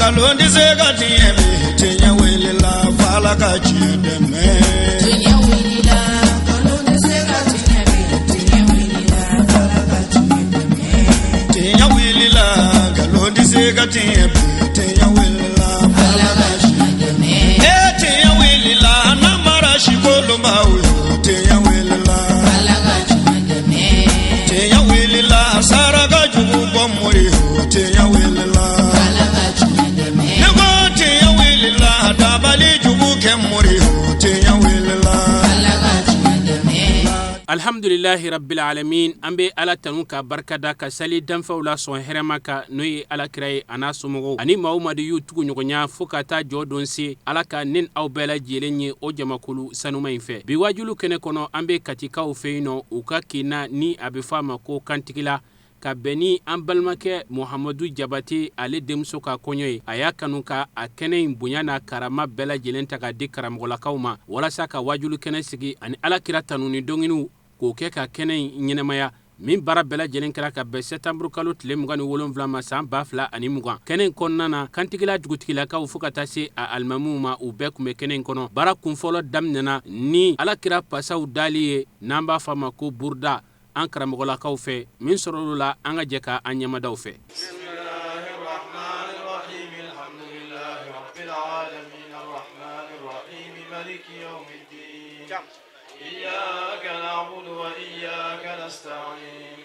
Galondi sega tiemi tinya wili la fala ka chideme tinya wili la galondi sega tiemi tinya wili la fala ka chideme tinya wili la galondi sega tiemi tinya wili la fala ka chideme tinya wili la namara shikolomba uyo tinya wili la fala ka chideme tinya wili la saraga jubu bomuri tinya wili la Alhamdulillahi rabbil alamin ambe ala tanu ka barkada ka sali danfawla son herema ka noyi ala kirai ana sumogo ani mawmadu yu tugu nyogonya fukata jodon se ala ka nin aw bela jelenye o jamakulu sanuma infe bi wajulu kene kono ambe katika o feino uka kina ni abifama ko kantikila ka beni an balmakɛ Muhamadu Jabate ale denmuso ka kɔɲɔ ye a y'a kanu ka a kɛnɛ in bonya n'a karama bɛɛ lajɛlen ta ka di karamɔgɔlakaw ma walasa ka wajulu kɛnɛ sigi ani alakira tanu ni dɔnginiw k'o kɛ ka kɛnɛ in ɲɛnɛmaya min baara bɛɛ lajɛlen kɛra ka bɛn sɛtanburu kalo tile 27 ma san 2020 kɛnɛ in kɔnɔna na kantigila dugutigilakaw fo ka taa se a alimamuw ma u bɛɛ kun bɛ kɛnɛ in kɔnɔ baara kunfɔlɔ daminɛna ni alakira pasaw dali ye n'an b'a fɔ a ma ko burda an karamɔgɔlakaw fɛ min sɔrɔlu la an ka jɛ ka an ɲɛmadaw fɛ إياك نعبد وإياك نستعين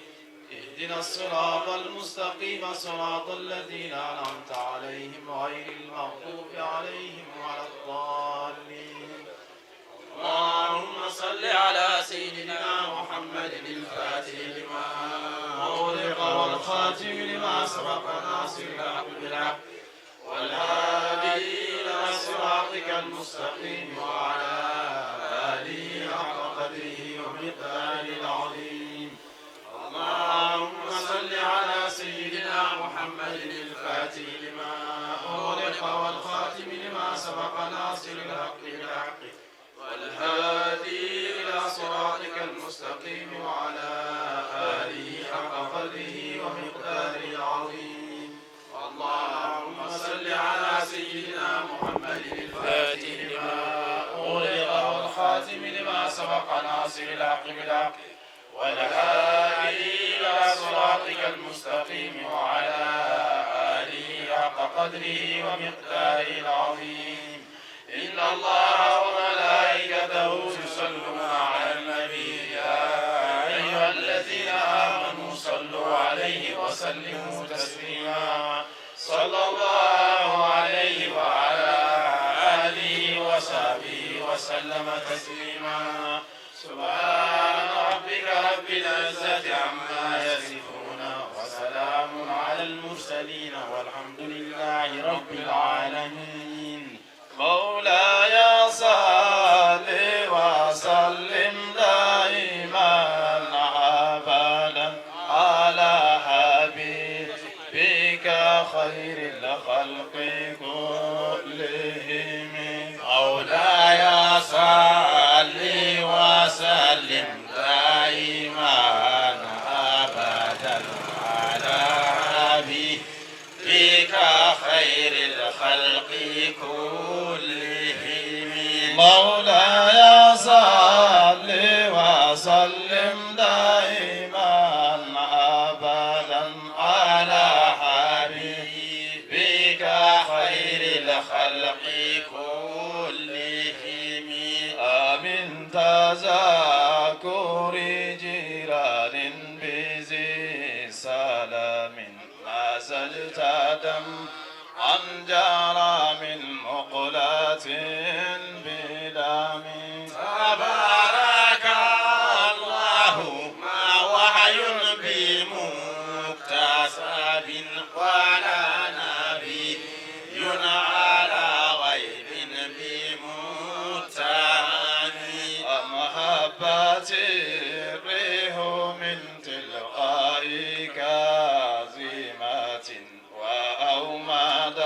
اهدنا الصراط المستقيم صراط الذين أنعمت عليهم غير المغضوب عليهم ولا الضالين اللهم صل على سيدنا محمد الفاتح لما أغلق والخاتم لما سبق ناصر الحق بالحق والهادي إلى صراطك المستقيم وعلى آله حق قدره ومقداره العظيم اللهم صل على سيدنا محمد الفاتح لما أغلق والخاتم لما سبق ناصر الحق بالحق والهادي إلى صراطك المستقيم وعلى آله حق قدره ومقداره العظيم اللهم صل على سيدنا محمد الفاتح لما أغلق والخاتم لما سبق ناصر الحق بالحق والهادي إلى صراطك المستقيم وعلى آله حق قدره ومقداره العظيم إن الله وملائكته يصلون على النبي يا أيها الذين آمنوا صلوا عليه وسلموا تسليما صلى الله عليه وعلى آله وصحبه وسلم تسليما سبحان ربك رب العزة عما يصفون وسلام على المرسلين والحمد لله رب العالمين مولاي صل وسلم دائما أبدا على حبيبك خير الخلق كلهم مولاي صل وسلم دائما أبدا على حبيبك خير الخلق كلهم مولاي صل وسلم دائما أبدا على حبيبك خير الخلق كلهم آمن تذكر جيران بذي سلام ما زلت دم عن جرى من مقلة بدم تبارك الله ما وحي بمكتسب ولا نبي على غيب بمتهم محبة الريح من تلقاء كاظمة وأومد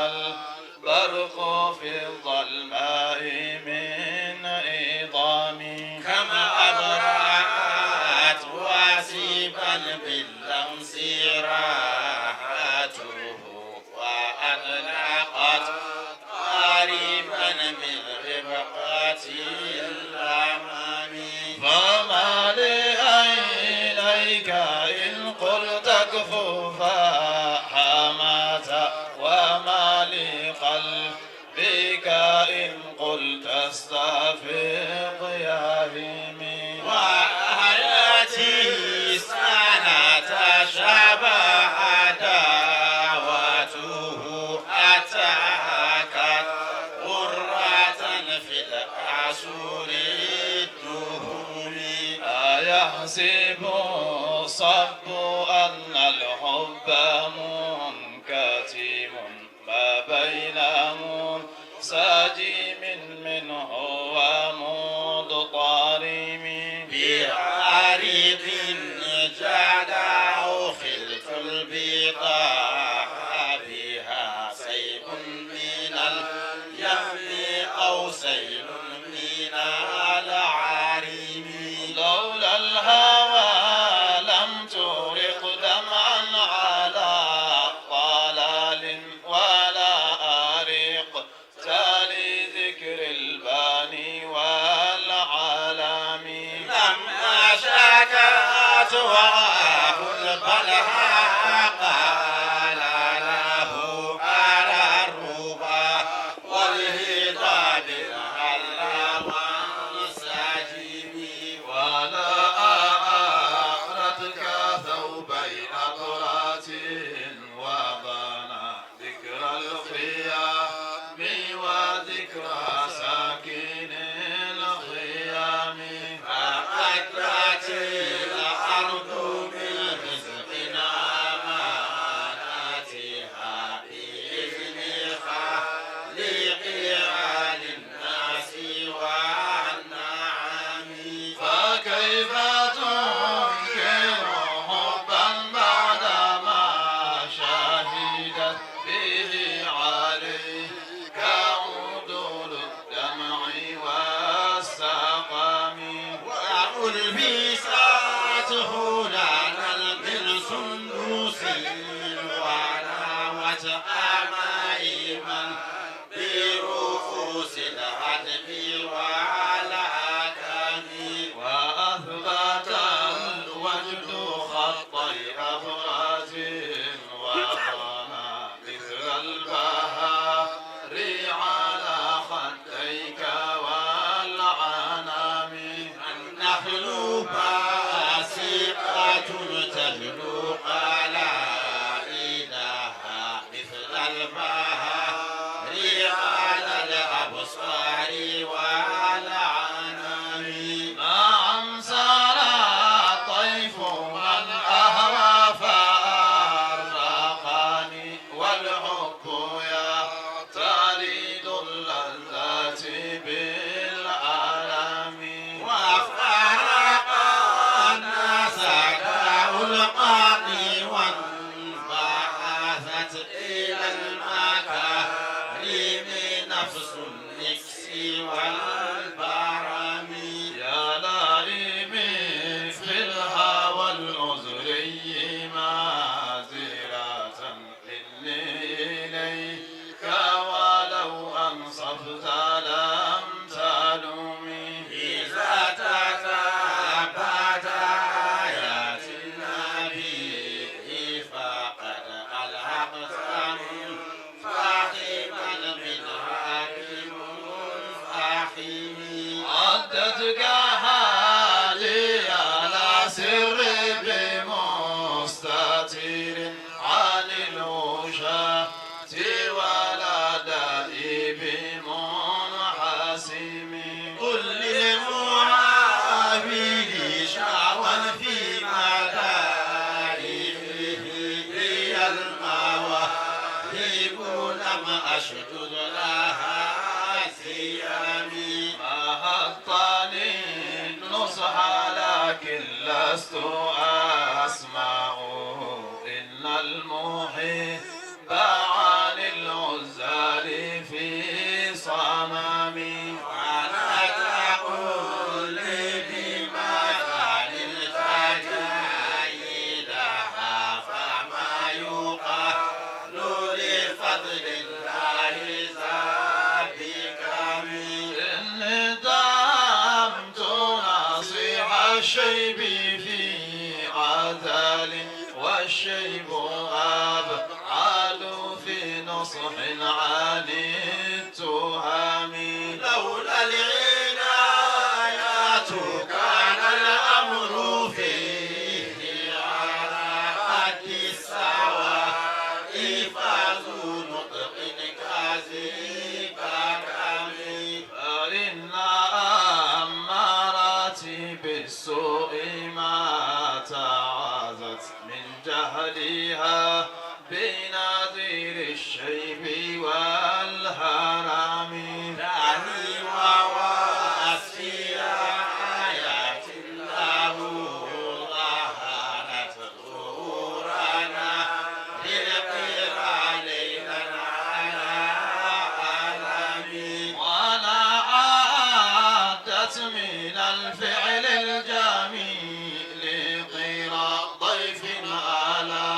يحسب الصب أن الحب منكتم ما بين منسجم منه ومضطرم بعارض جدع خلف البقاع بها سيف من اليم أو سيل من العارم لولا الهوى لم ترق دمعا على ضلال ولا أرق تالي ذكر الباني والعالم لما شكت وعاه البلها قال له على الربا والهضاب الهلا والساجم ولا أخرتك ثوبي أقرات وضنا ذكر الخيام وذكرى ساكن الخيام فأكلت الأرض من رزق أماناتها بإذن خالقها للناس والنعم فكيف تنكر حبا بعدما شهدت به عليك عدول الدمع والسقم وألبسته لنا من سندس وناوت أمائما برؤوس الهدم والأكم وأثبت الوجد خطي أبرز وضنا مثل البهار على خديك والعنام النخل باسقة تجلو قلائدها مثل البهار على الأبصار والعنام نعم سرى طيف من أهوى فأرقني والحب يطارد اللذات بالألم وفرق الناس داء القاضي وانبعثت إلى المكارم نفس النكس والبرم يا لائمي في الهوى العذري معذرة إليك ولو أنصفت لم تلومي إذا تتبعت آيات النبي فقد ألحقت فاحما منها بمنفحم عدتك هالي على سر بمستتير عن الوشاة ولا دائي بمنحسم قل للمعابد شعوا في مدائه هي المواهب لم أشدد لها سيامي فهطني النصح لكن لست أسمع إن المحب عن العزال في صمامي ولا تقل لي بمثل الفجايدها فما يقال لفضل الله ذابكم إني دامت نصيح الشيب في عذال والشيب أبعد في نصح عن التهم لولا العنايات كان الأمر فيه على حد السواء فذو نطق كاذب فإن أمارات بالسوء ما يهديها بنظير الشيب والهرم دعني وواسيا آيات الله ظهرت ظهورنا للقرى ليلنا على ألم ولا عادت من الفعل الجميل قرى ضيف على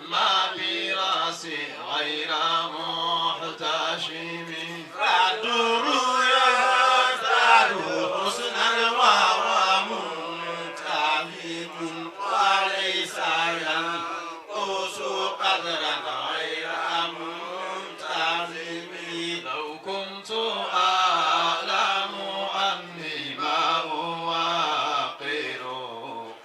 ما براسي غير محتشم فالدر يزداد حسنا وهو منتهب وليس ينقص قدرا غير منتظم لو كنت أعلم أني ما أوقر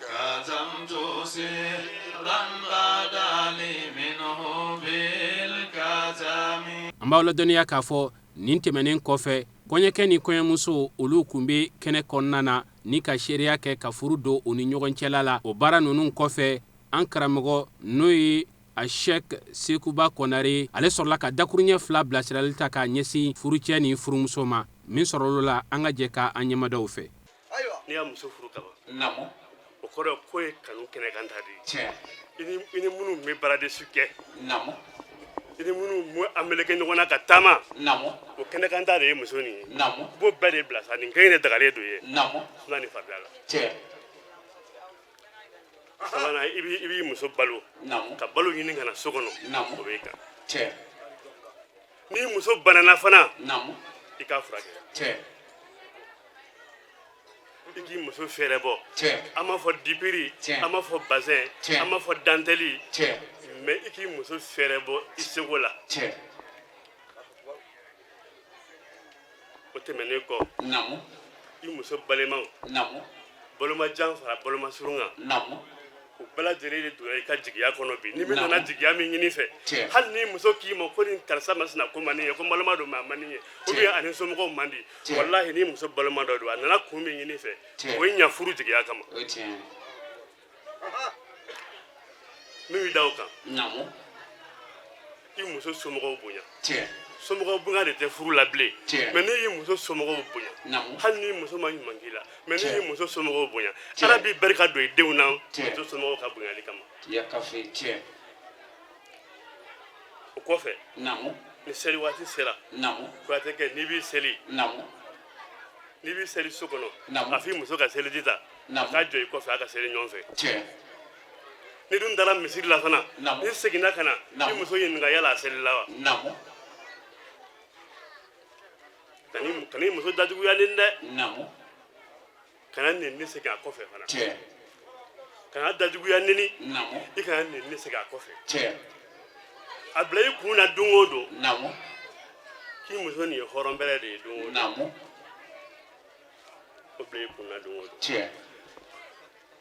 كتمت سرا بدلي منه بالكتم. an b'aw ladɔnniya k'a fɔ nin tɛmɛnen kɔfɛ kɔɲɛkɛ ni kɔɲɛmuso olu kun be kɛnɛ kɔnɔna na ni ka seereya kɛ ka furu don u ni ɲɔgɔn cɛla la. o baara nunu kɔfɛ an karamɔgɔ n'o ye a shɛk sekuba kɔnare ale sɔrɔla ka dakuruɲɛ 2 bilasirali ta k'a ɲɛsin furucɛ ni furumuso ma min sɔrɔlo la an ka jɛ ka an ɲɛmadaw fɛ. n'i y'a muso furu kaban Namo. o kɔrɔ ko ye kanu kɛnɛ kan ta de Tiɲɛ. i ni minnu bɛ baaradesu kɛ Namo. i ni minnu bɛ a meleke ɲɔgɔn na ka taama Namo. o kɛnɛ kan ta de ye muso nin ye Namo. i b'o bɛɛ de bila sa nin kelen de dagalen don ye Namo. suna ni fabila la Tiɲɛ. sabanan i b'i muso balo Namo. ka balo ɲini ka na so kɔnɔ Namo. o b'i kan Tiɲɛ. n'i muso banana fana Namo. i k'a furakɛ Tiɲɛ. i k'i muso fɛrɛ bɔ Tiɲɛ. an m'a fɔ dipiri Tiɲɛ. an m'a fɔ bazɛn Tiɲɛ. an m'a fɔ dantɛli Tiɲɛ. mais i k'i muso fɛrɛ bɔ i seko la Tiɲɛ. o tɛmɛnen kɔ Namo. i muso balimaw Namo. balomajan fara balomasurun kan Namo. o bɛɛ lajɛlen de donna i ka jigiya kɔnɔ bi ni min Naamu. nana jigiya min ɲini fɛ Tiɲɛ. hali ni muso k'i ma ko nin karisa masina ko man di ye ko balima don maa man di ye ou bien ani somɔgɔw man di Tiɲɛ. walahi ni muso balima dɔ don a nana kun min ɲini fɛ Tiɲɛ. o ye ɲa furu jigiya kama O tiɲɛ. min b'i da o kan Namo. i muso somɔgɔw bonya Tiɲɛ. somɔgɔw bonya de tɛ furu la bilen Tiɲɛ. mais n'i y'i muso somɔgɔw bonya Namo. hali ni muso ma ɲuman k'i la mais n'i Tiɲɛ. y'i muso somɔgɔw bonya Tiɲɛ. ala b'i barika don i denw na Tiɲɛ. muso somɔgɔw ka bonyali kama Yakafe. Tiɲɛ. o kɔfɛ Namo. ni seli waati sera Namo. kuyatɛkɛ n'i b'i seli Namo. n'i b'i seli so kɔnɔ Naamu. a f'i muso ka seli di ta Naamu. a k'a jɔ i kɔfɛ a ka seli ɲɔgɔn fɛ Tiɲɛ. ni dun taara misiri la fana Naamu. ni seginna ka na Naamu. ni muso ɲininka yala a seli la wa Namo. kan'i muso dajuguyalen dɛ Namo. kana nɛni segin a kɔfɛ fana Tiɲɛ. kana dajuguya nɛni Namo. i kana nɛni segin a kɔfɛ Tiɲɛ. a bila i kun na don o don Namo. k'i muso nin ye hɔrɔn bɛrɛ de ye don o don Namo. o bila i kun na don o don Tiɲɛ.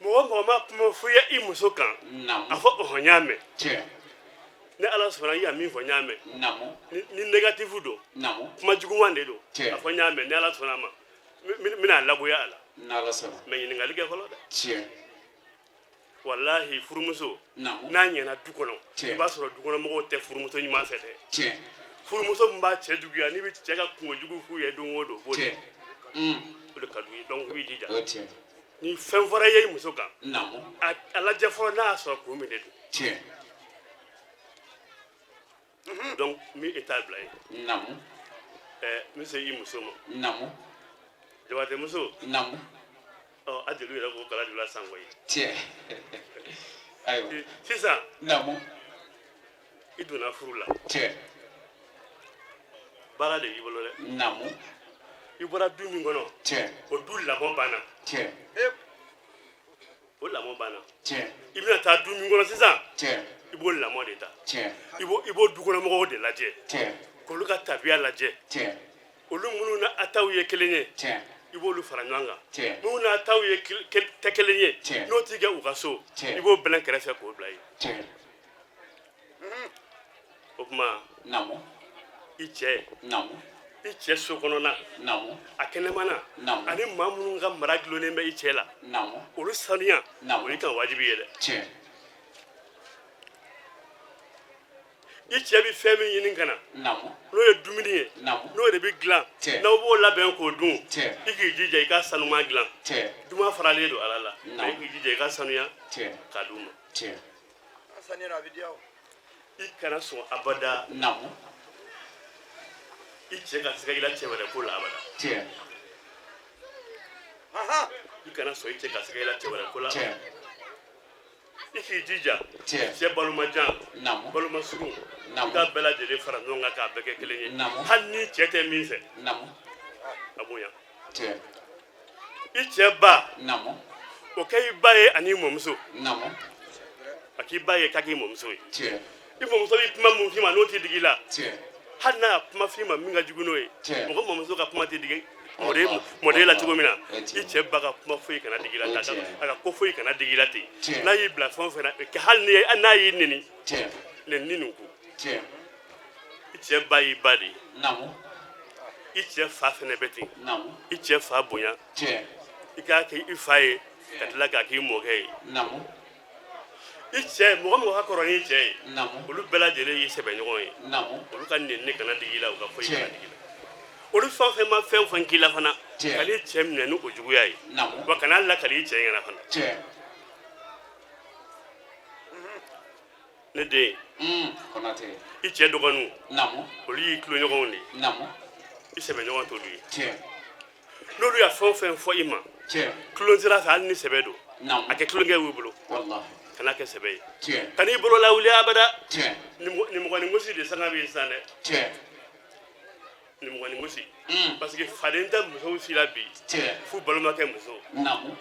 mɔgɔ mɔgɔ ma kuma fɔ i ye i muso kan a Namo. fɔ ɔhɔn n y'a mɛn Tiɲɛ. ni ala sɔnna i y'a min fɔ n y'a mɛn Namo. ni négatif don Namo. kuma juguman de don Tiɲɛ. a fɔ n y'a mɛn ni ala sɔnna a ma n bɛna lagoya a la N'Ala sɔnna. mɛ ɲininkali kɛ fɔlɔ dɛ Tiɲɛ. walahi furumuso Namo. n'a ɲɛna du kɔnɔ Tiɲɛ. i b'a sɔrɔ dukɔnɔmɔgɔw tɛ furumuso ɲuman fɛ dɛ Tiɲɛ. furumuso min b'a cɛ juguya n'i bɛ cɛ ka kungojugu f'u ye don o don o b'o Tiɲɛ. de o de ka d'u ye donc i b'i jija O tiɲɛ. ni fɛn fɔra i ye i muso kan Namo. a lajɛ fɔlɔ n'a y'a sɔrɔ kun min de don Tiɲɛ. donc n bɛ état bila yen Namo. n bɛ se i muso ma Namo. jabatɛmuso Namo. a jeliw yɛrɛ ko kala jula san koyi Tiɲɛ. Ayiwa. sisan Namo. i donna furu la Tiɲɛ. baara de b'i bolo dɛ Namo. i bɔra du min kɔnɔ Tiɲɛ. o du lamɔ banna Tiɲɛ. o lamɔ banna Tiɲɛ. i bɛna taa du min kɔnɔ sisan Tiɲɛ. i b'o lamɔ de ta Tiɲɛ. i b'o dukɔnɔmɔgɔw de lajɛ Tiɲɛ. k'olu ka tabiya lajɛ Tiɲɛ. olu minnu na a taw ye kelen ye Tiɲɛ. i b'olu fara ɲɔgɔn kan Tiɲɛ. minnu na taw ye tɛ kelen ye Tiɲɛ. n'o t'i kɛ u ka so Tiɲɛ. i b'o bɛlɛn kɛrɛfɛ k'o bila yen Tiɲɛ. o tuma Namo. i cɛ Namo. i cɛ so kɔnɔna Namo. a kɛnɛmana Naamu. ani maa minnu ka mara gulonnen bɛ i cɛ la Namo. olu sanuya Naamu. o y'i kan wajibi ye dɛ Tiɲɛ. i cɛ bi fɛn min ɲini kana naamu n'o ye dumuni ye naamu n'o de bi dilan Tiɲɛ. n'aw b'o labɛn k'o dun Tiɲɛ. i k'i jija i ka sanuman dilan tiɲɛ duma faralen don ala la Non. i k'i jija i ka sanuya tiɲɛ k'a d'u ma tiɲɛ i kana sɔn abada naamu i cɛ ka siga i la cɛ wɛrɛ ko la abada tiɲɛ i kana sɔn i cɛ ka siga i la cɛ wɛrɛ ko la tiɲɛ i k'i jija Tiɲɛ. cɛ balomajan naamu balomasurun Naamu. i ka bɛɛ lajɛlen fara ɲɔgɔn kan k'a bɛɛ kɛ kelen ye Naamu. hali ni cɛ tɛ min fɛ naamu a bonya tiɲɛ i cɛ ba naamu o kɛ i ba ye ani i mɔmuso naamu a k'i ba ye k'a k'i mɔmuso ye tiɲɛ i mɔmuso bɛ kuma mun f'i ma n'o tɛ digi i la tiɲɛ hali n'a y'a kuma f'i ma min ka jugu n'o ye Tiɲɛ. mɔgɔ mɔmuso ka kuma tɛ digi Allah. mɔden la cogo min na Allah. i cɛ ba ka kuma foyi kana digi i la O a tiɲɛ. ka ko foyi kana digi i la ten Tiɲɛ. n'a y'i bila fɛn o fɛn na kɛ hali n'a y'i neni tiɲɛ neni nin ku tiɲɛ i cɛ ba y'i ba de ye naamu i cɛ fa fɛnɛ bɛ ten naamu i cɛ fa bonya tiɲɛ i k'a kɛ i fa ye ka tila k'a k'i mɔkɛ ye naamu i cɛ mɔgɔ mɔgɔ ka kɔrɔ n'i cɛ ye naamu olu bɛɛ lajɛlen y'i sɛbɛ ɲɔgɔn ye naamu olu ka neni kana digi i la u ka foyi Tiɲɛ. kana digi i la olu fɛn o fɛn ma fɛn o fɛn k'i la fana Tiɲɛ. kan'i cɛ minɛ ni o juguya ye naamu wa kana lakali i cɛ ɲɛna fana tiɲɛ ne den Konate i cɛ dɔgɔninw naamu olu y'i tuloɲɔgɔnw de ye naamu i sɛbɛ ɲɔgɔn t'olu ye tiɲɛ n'olu y'a fɛn o fɛn fɔ i ma tiɲɛ tulon sira fɛ hali ni sɛbɛ don naamu a kɛ tulonkɛ y'u bolo wallahi kana kɛ sɛbɛ ye tiɲɛ kan'i bolo lawuli abada tiɲɛ nimɔgɔnin gosi de sanga bɛ yen sisan dɛ tiɲɛ nimɔgɔnin gosi parce que faden tɛ musow si la bi tiɲɛ f'u balimakɛ muso naamu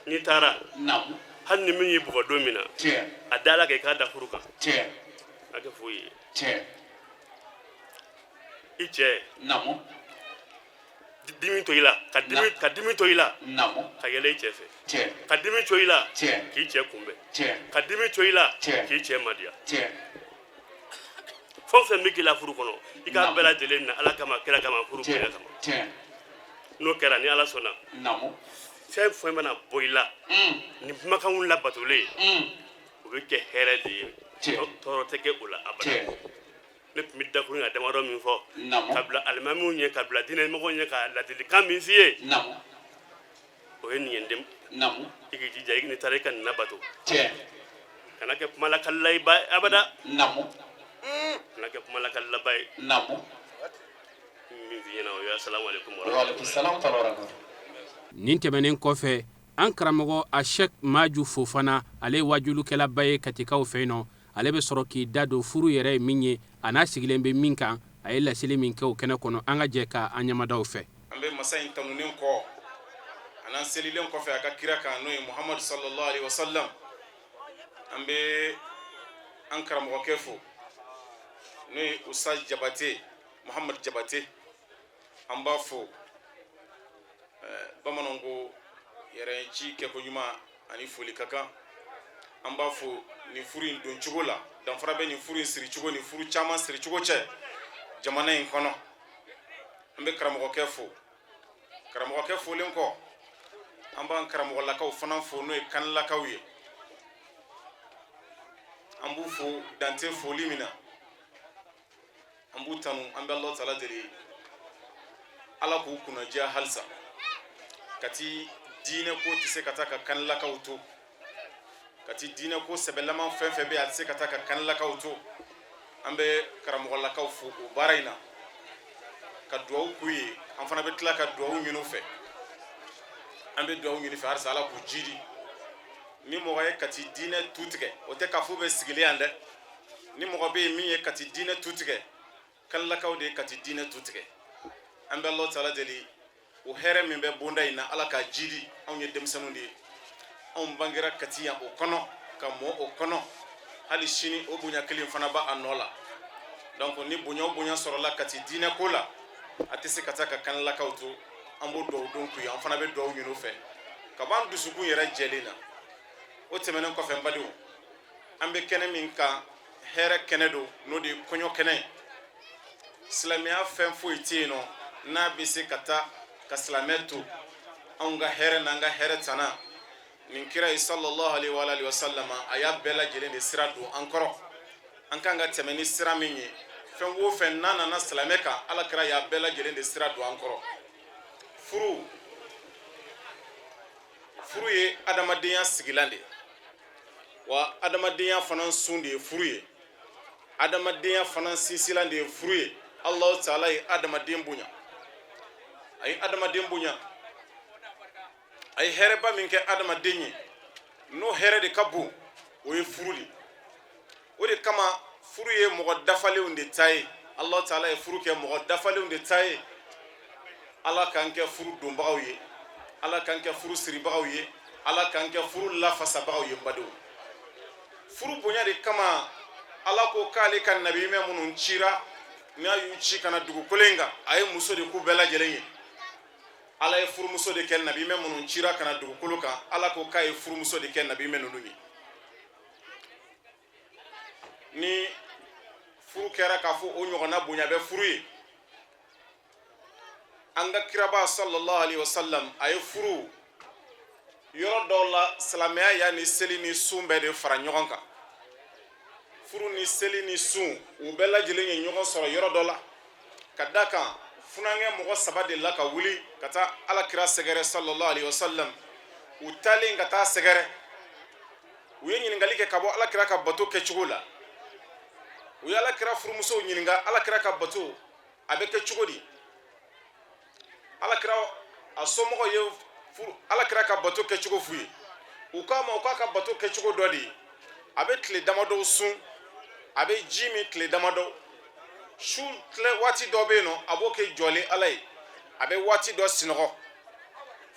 n'i taara naamu hali ni min y'i bugɔ don min na tiɲɛ a da la k'i k'a da furu kan tiɲɛ a kɛ foyi ye tiɲɛ i cɛ naamu dimi to i la ka dimi to i la naamu ka yɛlɛ i cɛ fɛ tiɲɛ ka dimi to i la Tiɲɛ. k'i cɛ kunbɛn tiɲɛ ka dimi to i la Tiɲɛ. k'i cɛ madiya tiɲɛ fɛn o fɛn bɛ k'i la furu kɔnɔ i k'a Naamu. bɛɛ lajɛlen na ala kama kira kama furu tiɲɛ bonya kama tiɲɛ n'o kɛra ni ala sɔnna naamu fɛn fɛn mana bɔ i la ni kumakanw labatolen o bɛ kɛ hɛrɛ de ye Tiɲɛ. tɔɔrɔ tɛ kɛ o la abada tiɲɛ ne tun bɛ dakurun ka damadɔ min fɔ Naamu. ka bila alimamiw ɲɛ ka bila diinɛmɔgɔw ɲɛ ka ladilikan min f'i ye naamu o ye nin ye den naamu i k'i jija i ni taara i ka nin labato tiɲɛ kana kɛ kuma lakalila i ba abada naamu kana kɛ kuma lakalilaba ye naamu min f'i ɲɛna o ye asalamu alaikum wa alaikum salam wa rahmatullahi nin tɛmɛnen kɔfɛ an karamɔgɔ a shek maju fofana ale ye wajulukɛlaba ye katikaw fɛ yen nɔ ale bɛ sɔrɔ k'i da don furu yɛrɛ ye min ye a n'a sigilen bɛ min kan a ye laseli min kɛ o kɛnɛ kɔnɔ an ka jɛ ka an ɲɛmadaw fɛ an bɛ masa in tanunen kɔ a n'an selilen kɔfɛ a ka kira kan n'o ye muhamadu sallallahu alaihi wasallam an bɛ an karamɔgɔkɛ fo n'o ye usa jabate muhamadu jabate an b'a fo bamananw ko yɛrɛci kɛko ɲuman ani foli ka kan an b'a fo nin furu in don cogo la danfara bɛ nin furu in siri cogo ni furu caman siri cogo cɛ jamana in kɔnɔ an bɛ karamɔgɔkɛ fo karamɔgɔkɛ folen kɔ an b'an karamɔgɔlakaw fana fo n'o ye kanilakaw ye an b'u fo dante foli min na an b'u tanu an bɛ Alahu taala deli ala k'u kunnadiya halisa kati diinɛ ko tɛ se ka taa ka kanilakaw to kati diinɛ ko sɛbɛlaman fɛn fɛn bɛ a tɛ se ka taa ka kanilakaw to an bɛ karamɔgɔlakaw fo o baara in na ka duwawu k'u ye an fana bɛ tila ka duwawu ɲini u fɛ an bɛ duwawu ɲini fɛ halisa ala k'u jidi ni mɔgɔ ye kati diinɛ tu tigɛ o tɛ k'a fɔ bɛ sigilen yan dɛ ni mɔgɔ bɛ yen min ye kati diinɛ tu tigɛ kanilakaw de ye kati diinɛ tu tigɛ an bɛ Alahu taala deli o hɛrɛ min bɛ bonda in na ala ka jidi anw ye denmisɛnninw de ye anw bangera kati yan o kɔnɔ ka mɔ o kɔnɔ hali sini o bonya kelen fana b'a nɔ la donc ni bonya o bonya sɔrɔla kati diinɛ ko la a tɛ se ka taa ka kanilakaw to an b'o duwawu don k'u ye an fana bɛ duwawu ɲini u fɛ ka b'an dusukun yɛrɛ jɛlen na o tɛmɛnen kɔfɛ n badenw an bɛ kɛnɛ min kan hɛrɛ kɛnɛ don n'o de ye kɔɲɔ kɛnɛ ye silamɛya fɛn foyi tɛ yen nɔ n'a bɛ se ka taa ka silamɛ to anw ka hɛrɛ n'an ka hɛrɛ tana nin kira ye sallallahu alaihi wa sallam a y'a bɛɛ lajɛlen de sira don an kɔrɔ an kan ka tɛmɛ ni sira min ye fɛn o fɛn n'a nana silamɛ kan alakira y'a bɛɛ lajɛlen de sira don an kɔrɔ furu ye adamadenya sigilan de wa adamadenya fana sun de ye furu ye adamadenya fana sinsilan de ye furu ye Allahu Taala ye adamaden bonya a ye adamaden bonya a ye hɛrɛba min kɛ adamaden ye n'o hɛrɛ de ka bon o ye furu de o de kama furu ye mɔgɔ dafalenw de ta ye Allahu Taala ye furu kɛ mɔgɔ dafalenw de ta ye ala k'an kɛ furu donbagaw ye ala k'an kɛ furu siribagaw ye ala k'an kɛ furu lafasabagaw ye badenw furu bonya de kama ala ko k'ale ka nabimɛ minnu cira n'a y'u ci kana dugukolo in kan a ye muso de k'u bɛɛ lajɛlen ye ala ye furumuso de kɛ nabimɛ minnu cira kana dugukolo kan ala ko k'a ye furumuso de kɛ nabimɛ ninnu ye ni furu kɛra k'a fɔ o ɲɔgɔnna bonya bɛ furu ye an ka kiraba sallallahu alaihi wasallam a ye furu yɔrɔ dɔw la silamɛya y'a ni seli ni sun bɛɛ de fara ɲɔgɔn kan furu ni seli ni sun u bɛɛ lajɛlen ye ɲɔgɔn sɔrɔ yɔrɔ dɔ la ka da kan funankɛ mɔgɔ saba de la ka wuli ka taa alakira sɛgɛrɛ sallallahu alaihi wasallam u taalen ka taa sɛgɛrɛ u ye ɲininkali kɛ ka bɔ alakira ka bato kɛcogo la u ye alakira furumusow ɲininka alakira ka bato a bɛ kɛ cogo di alakira a somɔgɔw ye alakira ka bato kɛcogo f'u ye u k'a ma u k'a ka bato kɛcogo dɔ de a bɛ tile damadɔ sun a bɛ ji min tile damadɔ su tile waati dɔ bɛ yen nɔ a b'o kɛ jɔlen ala ye a bɛ waati dɔ sinɔgɔ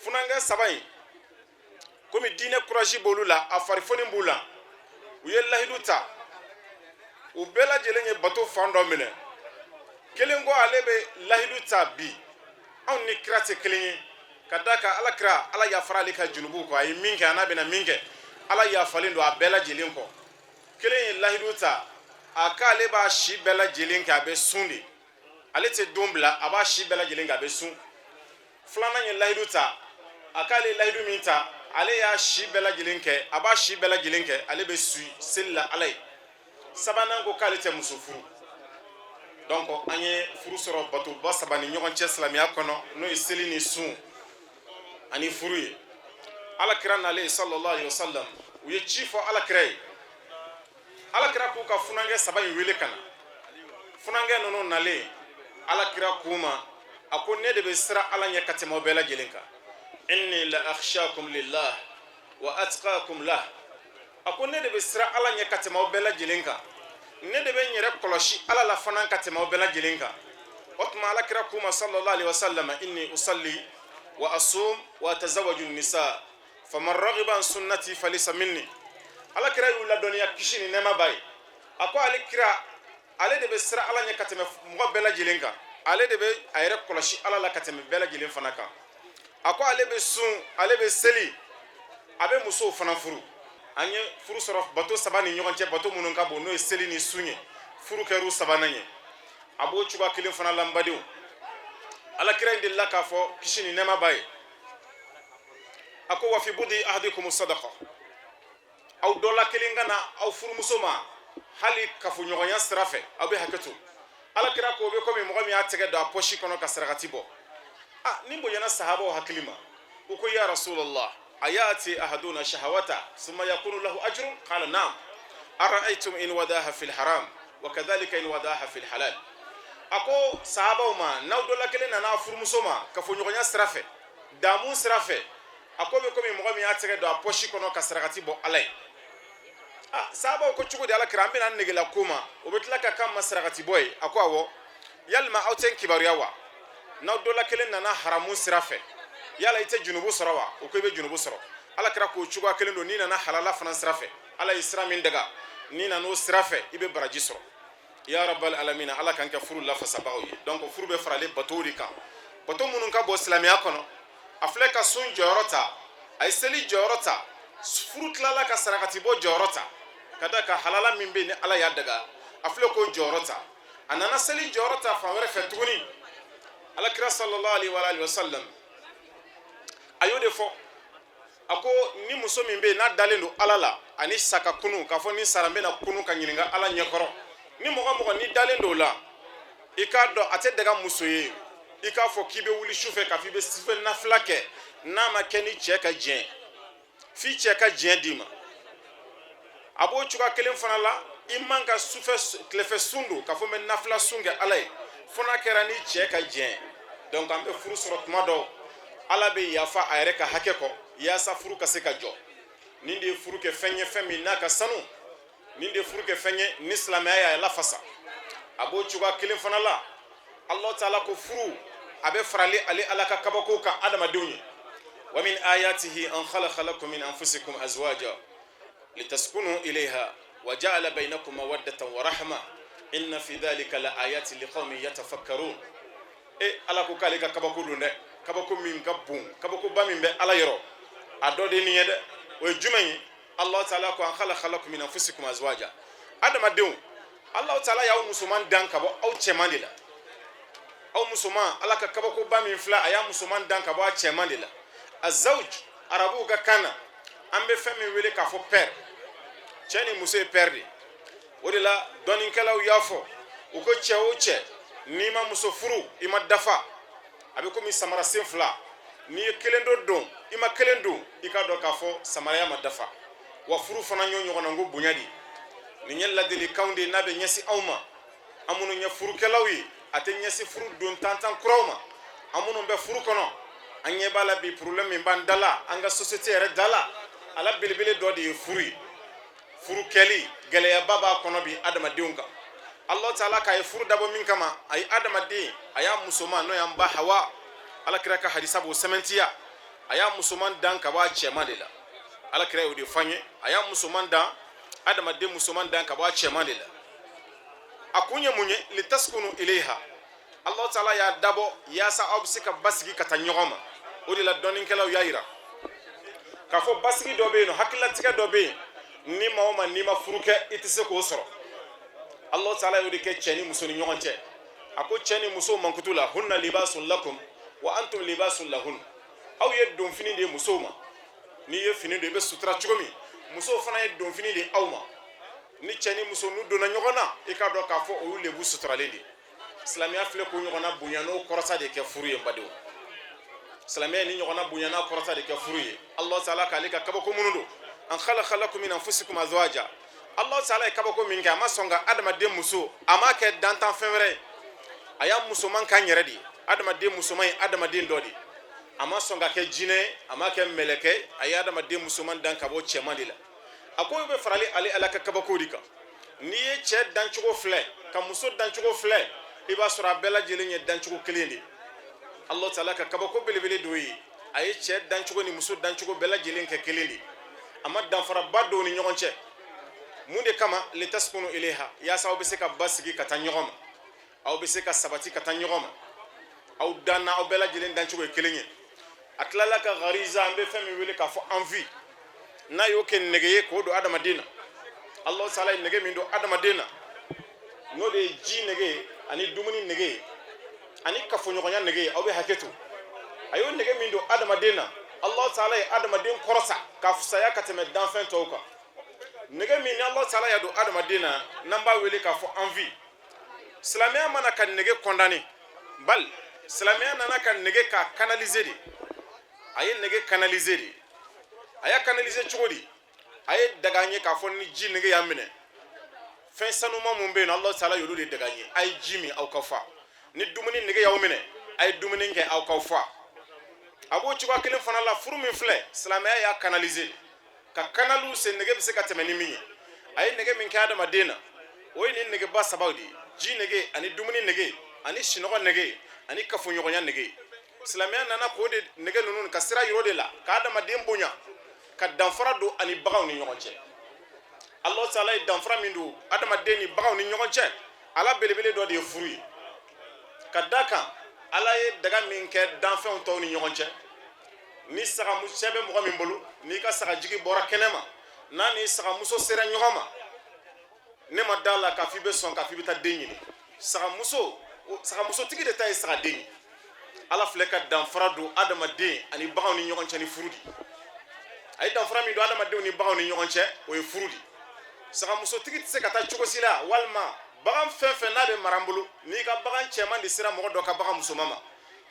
funankɛ saba in komi diinɛ kurazi b'olu la a farifoni b'u la u ye lahidu ta u bɛɛ lajɛlen ye bato fan dɔ minɛ kelen ko ale bɛ lahidu ta bi anw ni kira tɛ kelen ye ka da kan alakira ala yafara ale ka junubu kɔ a ye min kɛ a n'a bɛna min kɛ ala yafalen don a bɛɛ lajɛlen kɔ kelen ye lahidu ta a k'ale b'a si bɛɛ lajɛlen kɛ a bɛ sun de ale tɛ don bila a b'a si bɛɛ lajɛlen kɛ a bɛ sun filanan ye lahidu ta a k'ale lahidu min ta ale y'a si bɛɛ lajɛlen kɛ a b'a si bɛɛ lajɛlen kɛ ale bɛ su seli la ala ye sabanan ko k'ale tɛ muso furu donc an ye furu sɔrɔ batoba saba ni ɲɔgɔn cɛ silamɛya kɔnɔ n'o ye seli ni sun ani furu ye alakira nalen sallallahu alaihi wasallam u ye ci fɔ alakira ye alakira k'u ka funankɛ saba in wele ka na funankɛ ninnu nalen alakira k'u ma a ko ne de bɛ siran ala ɲɛ ka tɛmɛ aw bɛɛ lajɛlen kan inni la akhshakum lillah wa atqakum lah a ko ne de bɛ siran ala ɲɛ ka tɛmɛ aw bɛɛ lajɛlen kan ne de bɛ n yɛrɛ kɔlɔsi ala la fana ka tɛmɛ aw bɛɛ lajɛlen kan o tuma alakira k'u ma sallallahu alaihi wasallam inni usalli wa asum wa atazawwaju nisa faman raghiba an sunnati falaysa minni alakira y'u ladɔnniya kisi ni nɛɛma ba ye a ko ale kira ale de bɛ siran ala ɲɛ ka tɛmɛ mɔgɔ bɛɛ lajɛlen kan ale de bɛ a yɛrɛ kɔlɔsi ala la ka tɛmɛ bɛɛ lajɛlen fana kan a ko ale bɛ sun ale bɛ seli a bɛ musow fana furu an ye furu sɔrɔ bato saba ni ɲɔgɔn cɛ bato minnu ka bon n'o ye seli ni sun ye furu kɛr'u sabanan ye a b'o cogoya kelen fana la n badenw alakira in delila k'a fɔ kisi ni nɛɛma ba ye a ko wa fi budi ahadikum sadaqa aw dɔ la kelen ka na aw furumuso ma hali kafoɲɔgɔnya sira fɛ aw bɛ hakɛ to alakira ko o bɛ komi mɔgɔ min y'a tɛgɛ don a pɔsi kɔnɔ ka sarakati bɔ ni bonyana sahabaw hakili ma u ko ya rasulallah ayati ahaduna shahawata summa yakunu lahu ajrun qala na'am ara'aytum in wadaha fil haram wa kadhalika in wadaha fil halal a ko sahabaw ma n'aw dɔ la kelen nana a furumuso ma kafoɲɔgɔnya sira fɛ damu sira fɛ a ko bɛ komi mɔgɔ min y'a tɛgɛ don a pɔsi kɔnɔ ka sarakati bɔ ala ye sahabaw ko cogo di alakira an bɛna negela ko ma o bɛ tila ka k'an ma sarakati bɔ ye a ko awɔ yalima aw tɛ n kibaruya wa n'aw dɔ la kelen nana haramu sira fɛ yala i tɛ junubu sɔrɔ wa o ko i bɛ junubu sɔrɔ alakira k'o cogoya kelen don n'i nana halala fana sira fɛ ala ye sira min daga n'i nana o sira fɛ i bɛ baraji sɔrɔ ya rabbal alamina ala k'an kɛ furu lafasabagaw ye donc furu bɛ faralen batow de kan bato minnu ka bɔ silamɛya kɔnɔ a filɛ ka sun jɔyɔrɔ ta a ye seli jɔyɔrɔ ta furu tilala ka sarakati bɔ jɔyɔrɔ ta ka da ka halala min bɛ ni ala y'a daga a filɛ k'o jɔyɔrɔ ta a nana seli jɔyɔrɔ ta fan wɛrɛ fɛ tuguni alakira sallallahu alaihi wa sallam a y'o de fɔ a ko ni muso min bɛ yen n'a dalen don ala la ani saka kunu k'a fɔ ni sara n bɛna kunu ka ɲininka ala ɲɛkɔrɔ ni mɔgɔ ni dalen do la i k'a dɔn a tɛ daga muso ye i k'a fɔ k'i bɛ wuli sufɛ k'a fɔ i bɛ sufɛ nafila kɛ n'a ma kɛ ni cɛ ka diɲɛ f'i cɛ ka diɲɛ d'i ma a b'o cogoya kelen fana la i man ka sufɛ tilefɛ sun don k'a fɔ n bɛ nafila sun kɛ ala ye fo n'a kɛra ni cɛ ka diɲɛ donc an bɛ furu sɔrɔ tuma dɔw ala bɛ yafa a yɛrɛ ka hakɛ kɔ yaasa furu ka se ka jɔ nin de ye furu kɛ fɛn ye fɛn min n'a ka sanu nin de ye furu kɛ fɛn ye ni silamɛya y'a lafasa a b'o cogoya kelen fana la Allah taala ko furu a bɛ farali ale ala ka kabako kan adamadenw ye wa min ayatihi an khalaqa lakum min anfusikum azwaja litaskunu ilayha wa ja'ala bainakum mawaddatan wa rahma inna fi dhalika la ayatin liqaumin yatafakkarun ala ko k'ale ka kabako don dɛ kabako min ka bon kabako ba min bɛ ala yɔrɔ a dɔ de nin ye dɛ o ye jumɛn ye Allah taala ko an khalaqa lakum min anfusikum azwaja adamadenw Allah taala y'aw musoman dan ka bɔ aw cɛman de la aw musoman ala ka kabako ba min fila a y'a musoman dan ka bɔ a cɛman de la azawj arabuw ka kan na an bɛ fɛn min wele k'a fɔ père cɛ ni muso ye père de o de la dɔnnikɛlaw y'a fɔ u ko cɛ o cɛ n'i ma muso furu i ma dafa a bɛ komi samara sen fila n'i ye kelen dɔ don i ma kelen don i k'a dɔn k'a fɔ samaraya ma dafa wa furu fana y'o ɲɔgɔnna ko bonya de nin ye ladilikanw de n'a bɛ ɲɛsin aw ma an minnu ye furukɛlaw ye a tɛ ɲɛsin furu don tantan kuraw ma an minnu bɛ furu kɔnɔ an ɲɛ b'a la bi problème min b'an da la an ka société yɛrɛ da la ala belebele dɔ de ye furu ye furu kɛli gɛlɛyaba b'a kɔnɔ bi adamadenw kan Allah taala k'a ye furu dabɔ min kama a ye adamaden a y'a musoman n'o y'an ba Hawa alakira ka hadisa b'o sɛmɛntiya a y'a musoman dan ka bɔ a cɛman de la alakira y'o de fɔ an ye a y'a musoman dan adamaden musoman dan ka bɔ a cɛman de la a kun ye mun ye litaskunu ilayha Allah taala y'a dabɔ yaasa aw bɛ se ka basigi ka taa ɲɔgɔn ma o de la dɔnnikɛlaw y'a yira k'a fɔ basigi dɔ bɛ yen nɔ hakililatigɛ dɔ bɛ yen ni maa o maa n'i ma furu kɛ i tɛ se k'o sɔrɔ Allah taala y'o de kɛ cɛ ni muso ni ɲɔgɔn cɛ a ko cɛ ni muso mankutu la hunna libasun lakum wa antum libasun lahun aw ye donfini de ye musow ma n'i ye fini don i bɛ sutura cogo min musow fana ye donfini de aw ma ni cɛ ni muso n'u donna ɲɔgɔn na i k'a dɔn k'a fɔ olu de b'u suturalen de silamɛya filɛ k'o ɲɔgɔnna bonya n'o kɔrɔta de kɛ furu ye badenw silamɛya ni ɲɔgɔnna bonya n'a kɔrɔta de kɛ furu ye Allah taala k'ale ka kabako minnu don an khalaqa lakum min anfusikum azwaja Allah taala ye kabako min kɛ a ma sɔn ka adamaden muso a ma kɛ dantan fɛn wɛrɛ ye a y'a musoman kan yɛrɛ de adamaden musoman ye adamaden dɔ de a ma sɔn ka kɛ jinɛ a ma kɛ mɛlɛkɛ a ye adamaden musoman dan ka bɔ cɛman de la a ko i bɛ farali ale ala ka kabako de kan n'i ye cɛ dancogo filɛ ka muso dancogo filɛ i b'a sɔrɔ a bɛɛ lajɛlen ye dancogo kelen de Allah taala ka kabako belebele dɔ ye a ye cɛ dancogo ni muso dancogo bɛɛ lajɛlen kɛ kelen de a ma danfaraba dɔw ni ɲɔgɔn cɛ mun de kama litaskunu ilayha yaasa aw bɛ se ka basigi ka taa ɲɔgɔn ma aw bɛ se ka sabati ka taa ɲɔgɔn ma aw danna aw bɛɛ lajɛlen dancogo ye kelen ye a tilala ka ghariza an bɛ fɛn min wele k'a fɔ envie n'a y'o kɛ nege ye k'o don adamaden na Allah taala ye nege min don adamaden na n'o de ye ji nege ani dumuni nege ani kafoɲɔgɔnya nege aw bɛ hakɛ to a y'o nege min don adamaden na Allah taala ye adamaden kɔrɔta k'a fisaya ka tɛmɛ danfɛn tɔw kan nege min ni Allah taala y'a don adamaden na n'an b'a wele k'a fɔ envie silamɛya mana ka nege condamner bal silamɛya nana ka nege ka canaliser de a ye nege canaliser de a y'a canaliser cogo di a ye daga an ye k'a fɔ ni ji nege y'a minɛ fɛn sanuma mun bɛ yen Allah taala y'olu de daga an ye a ye ji min aw ka fa ni dumuni nege y'aw minɛ a ye dumuni kɛ aw ka fa a b'o cogoya kelen fana la furu min filɛ silamɛya y'a canaliser ka kanalu se nege bɛ se ka tɛmɛ ni min ye a ye nege min kɛ adamaden na o ye nin negeba sabaw de ye ji nege ani dumuni nege ani sinɔgɔ nege ani kafoɲɔgɔnya nege silamɛya nana k'o de nege ninnu ka sira yɔrɔ de la ka adamaden bonya ka danfara don ani baganw ni ɲɔgɔn cɛ Allah taala ye danfara min don adamaden ni baganw ni ɲɔgɔn cɛ ala belebele dɔ de ye furu ye ka da kan ala ye daga min kɛ danfɛnw tɔw ni ɲɔgɔn cɛ ni sagamuso bɛ mɔgɔ min bolo n'i ka sagajigi bɔra kɛnɛ ma n'a ni sagamuso sera ɲɔgɔn ma ne ma da la k'a fɔ i bɛ sɔn k'a fɔ i bɛ taa den ɲini sagamusotigi de ta ye sagaden ye ala filɛ ka danfara don adamaden ani baganw ni ɲɔgɔn cɛ ni furu di a ye danfara min don adamadenw ni baganw ni ɲɔgɔn cɛ o ye furu di sagamusotigi tɛ se ka taa cogo si la walima bagan fɛn fɛn n'a bɛ mara n bolo n'i ka bagan cɛman de sera mɔgɔ dɔ ka bagan musoman ma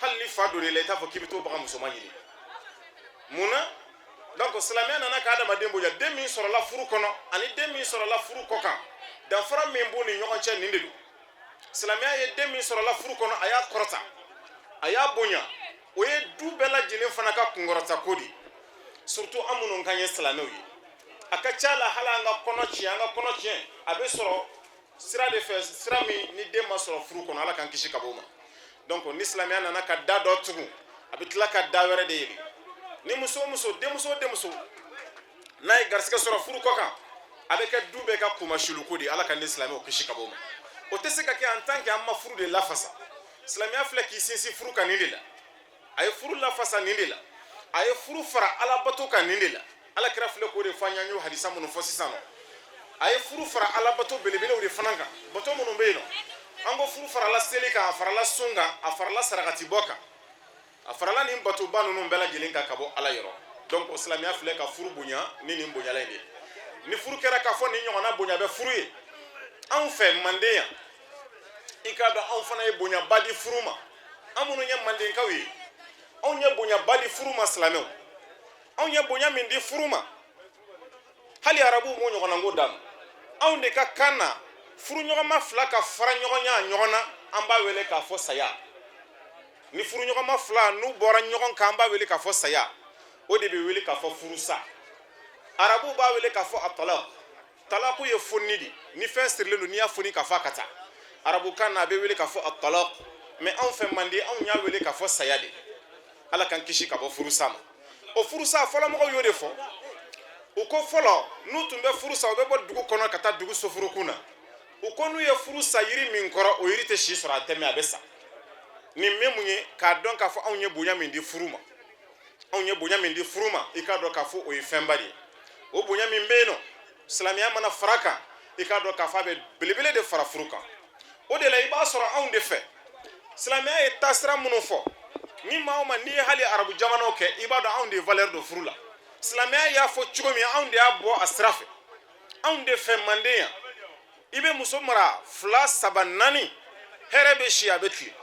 hali ni fa donn'i la i t'a fɔ k'i bɛ t'o bagan musoman ɲini mun na donc silamɛya nana ka adamaden bonya den min sɔrɔla furu kɔnɔ ani den min sɔrɔla furu kɔ kan danfara min b'u ni ɲɔgɔn cɛ nin de don silamɛya ye den min sɔrɔla furu kɔnɔ a y'a kɔrɔta a y'a bonya o ye du bɛɛ lajɛlen fana ka kunkɔrɔta ko de surtout an minnu kan ye silamɛw ye a ka ca la hali an ka kɔnɔ tiɲɛ a bɛ sɔrɔ sira de fɛ sira min ni den ma sɔrɔ furu kɔnɔ ala k'an kisi ka bɔ o ma donc ni silamɛya nana ka da dɔ tugun a bɛ tila ka da wɛrɛ de yɛlɛ ni muso denmuso n'a ye garisɛgɛ sɔrɔ furu kɔ kan a bɛ kɛ du bɛɛ ka kumasiluko de ala ka ni silamɛw kisi ka bɔ o ma o tɛ se ka kɛ en tant que an ma furu de lafasa silamɛya filɛ k'i sinsin furu kan nin de la a ye furu lafasa nin de la a ye furu fara alabato kan nin de la ala kira filɛ k'o de fɔ an y'an y'o hadisa minnu fɔ sisan nɔ a ye furu fara alabato belebelew de fana kan bato minnu bɛ yen nɔ an ko furu farala seli kan a farala sun kan a farala sarakati bɔ kan a farala nin batoba ninnu bɛɛ lajɛlen kan ka bɔ ala yɔrɔ donc o silamɛya filɛ ka furu bonya ni nin bonyala in de ni furu kɛra k'a fɔ nin ɲɔgɔnna bonya bɛ furu ye anw fɛ manden yan i k'a dɔn anw fana ye bonyaba di furu ma an minnu ye mandenkaw ye anw ye bonyaba di furu ma silamɛw anw ye bonya min di furu ma hali arabuw m'o ɲɔgɔnnanko d'a ma anw de ka kan na furuɲɔgɔnma fila ka fara ɲɔgɔn ɲɛ a ɲɔgɔn na an b'a wele k'a fɔ saya ni furuɲɔgɔnma fila n'u bɔra ɲɔgɔn kan an b'a wele k'a fɔ saya o de bɛ wele k'a fɔ furusa arabuw b'a wele k'a fɔ atalaq talaku ye fonni di ni fɛn sirilen don n'i y'a foni k'a fɔ a ka taa arabu kan na a bɛ wele k'a fɔ atalaq mais anw fɛ manden anw y'a wele k'a fɔ saya de ala k'an kisi ka bɔ furusa ma o furusa fɔlɔmɔgɔw y'o de fɔ u ko fɔlɔ n'u tun bɛ furusa u bɛ bɔ dugu kɔnɔ ka taa dugu soforokun na u ko n'u ye furusa yiri min kɔrɔ o yiri tɛ si sɔrɔ a tɛ mɛn a bɛ sa nin bɛ mun ye k'a dɔn k'a fɔ anw ye bonya min di furu ma anw ye bonya min di furu ma i k'a dɔn k'a fɔ o ye fɛnba de ye o bonya min bɛ yen nɔ silamɛya mana fara kan i k'a dɔn k'a fɔ a bɛ belebele de fara furu kan o de la i b'a sɔrɔ anw de fɛ silamɛya ye taasira minnu fɔ ni maa o maa n'i ye hali arabu jamanaw kɛ i b'a dɔn anw de ye valeur don furu la silamɛya y'a fɔ cogo min anw de y'a bɔ a sira fɛ anw de fɛ manden yan i bɛ muso mara 2, 3, 4 hɛrɛ bɛ si a bɛ tile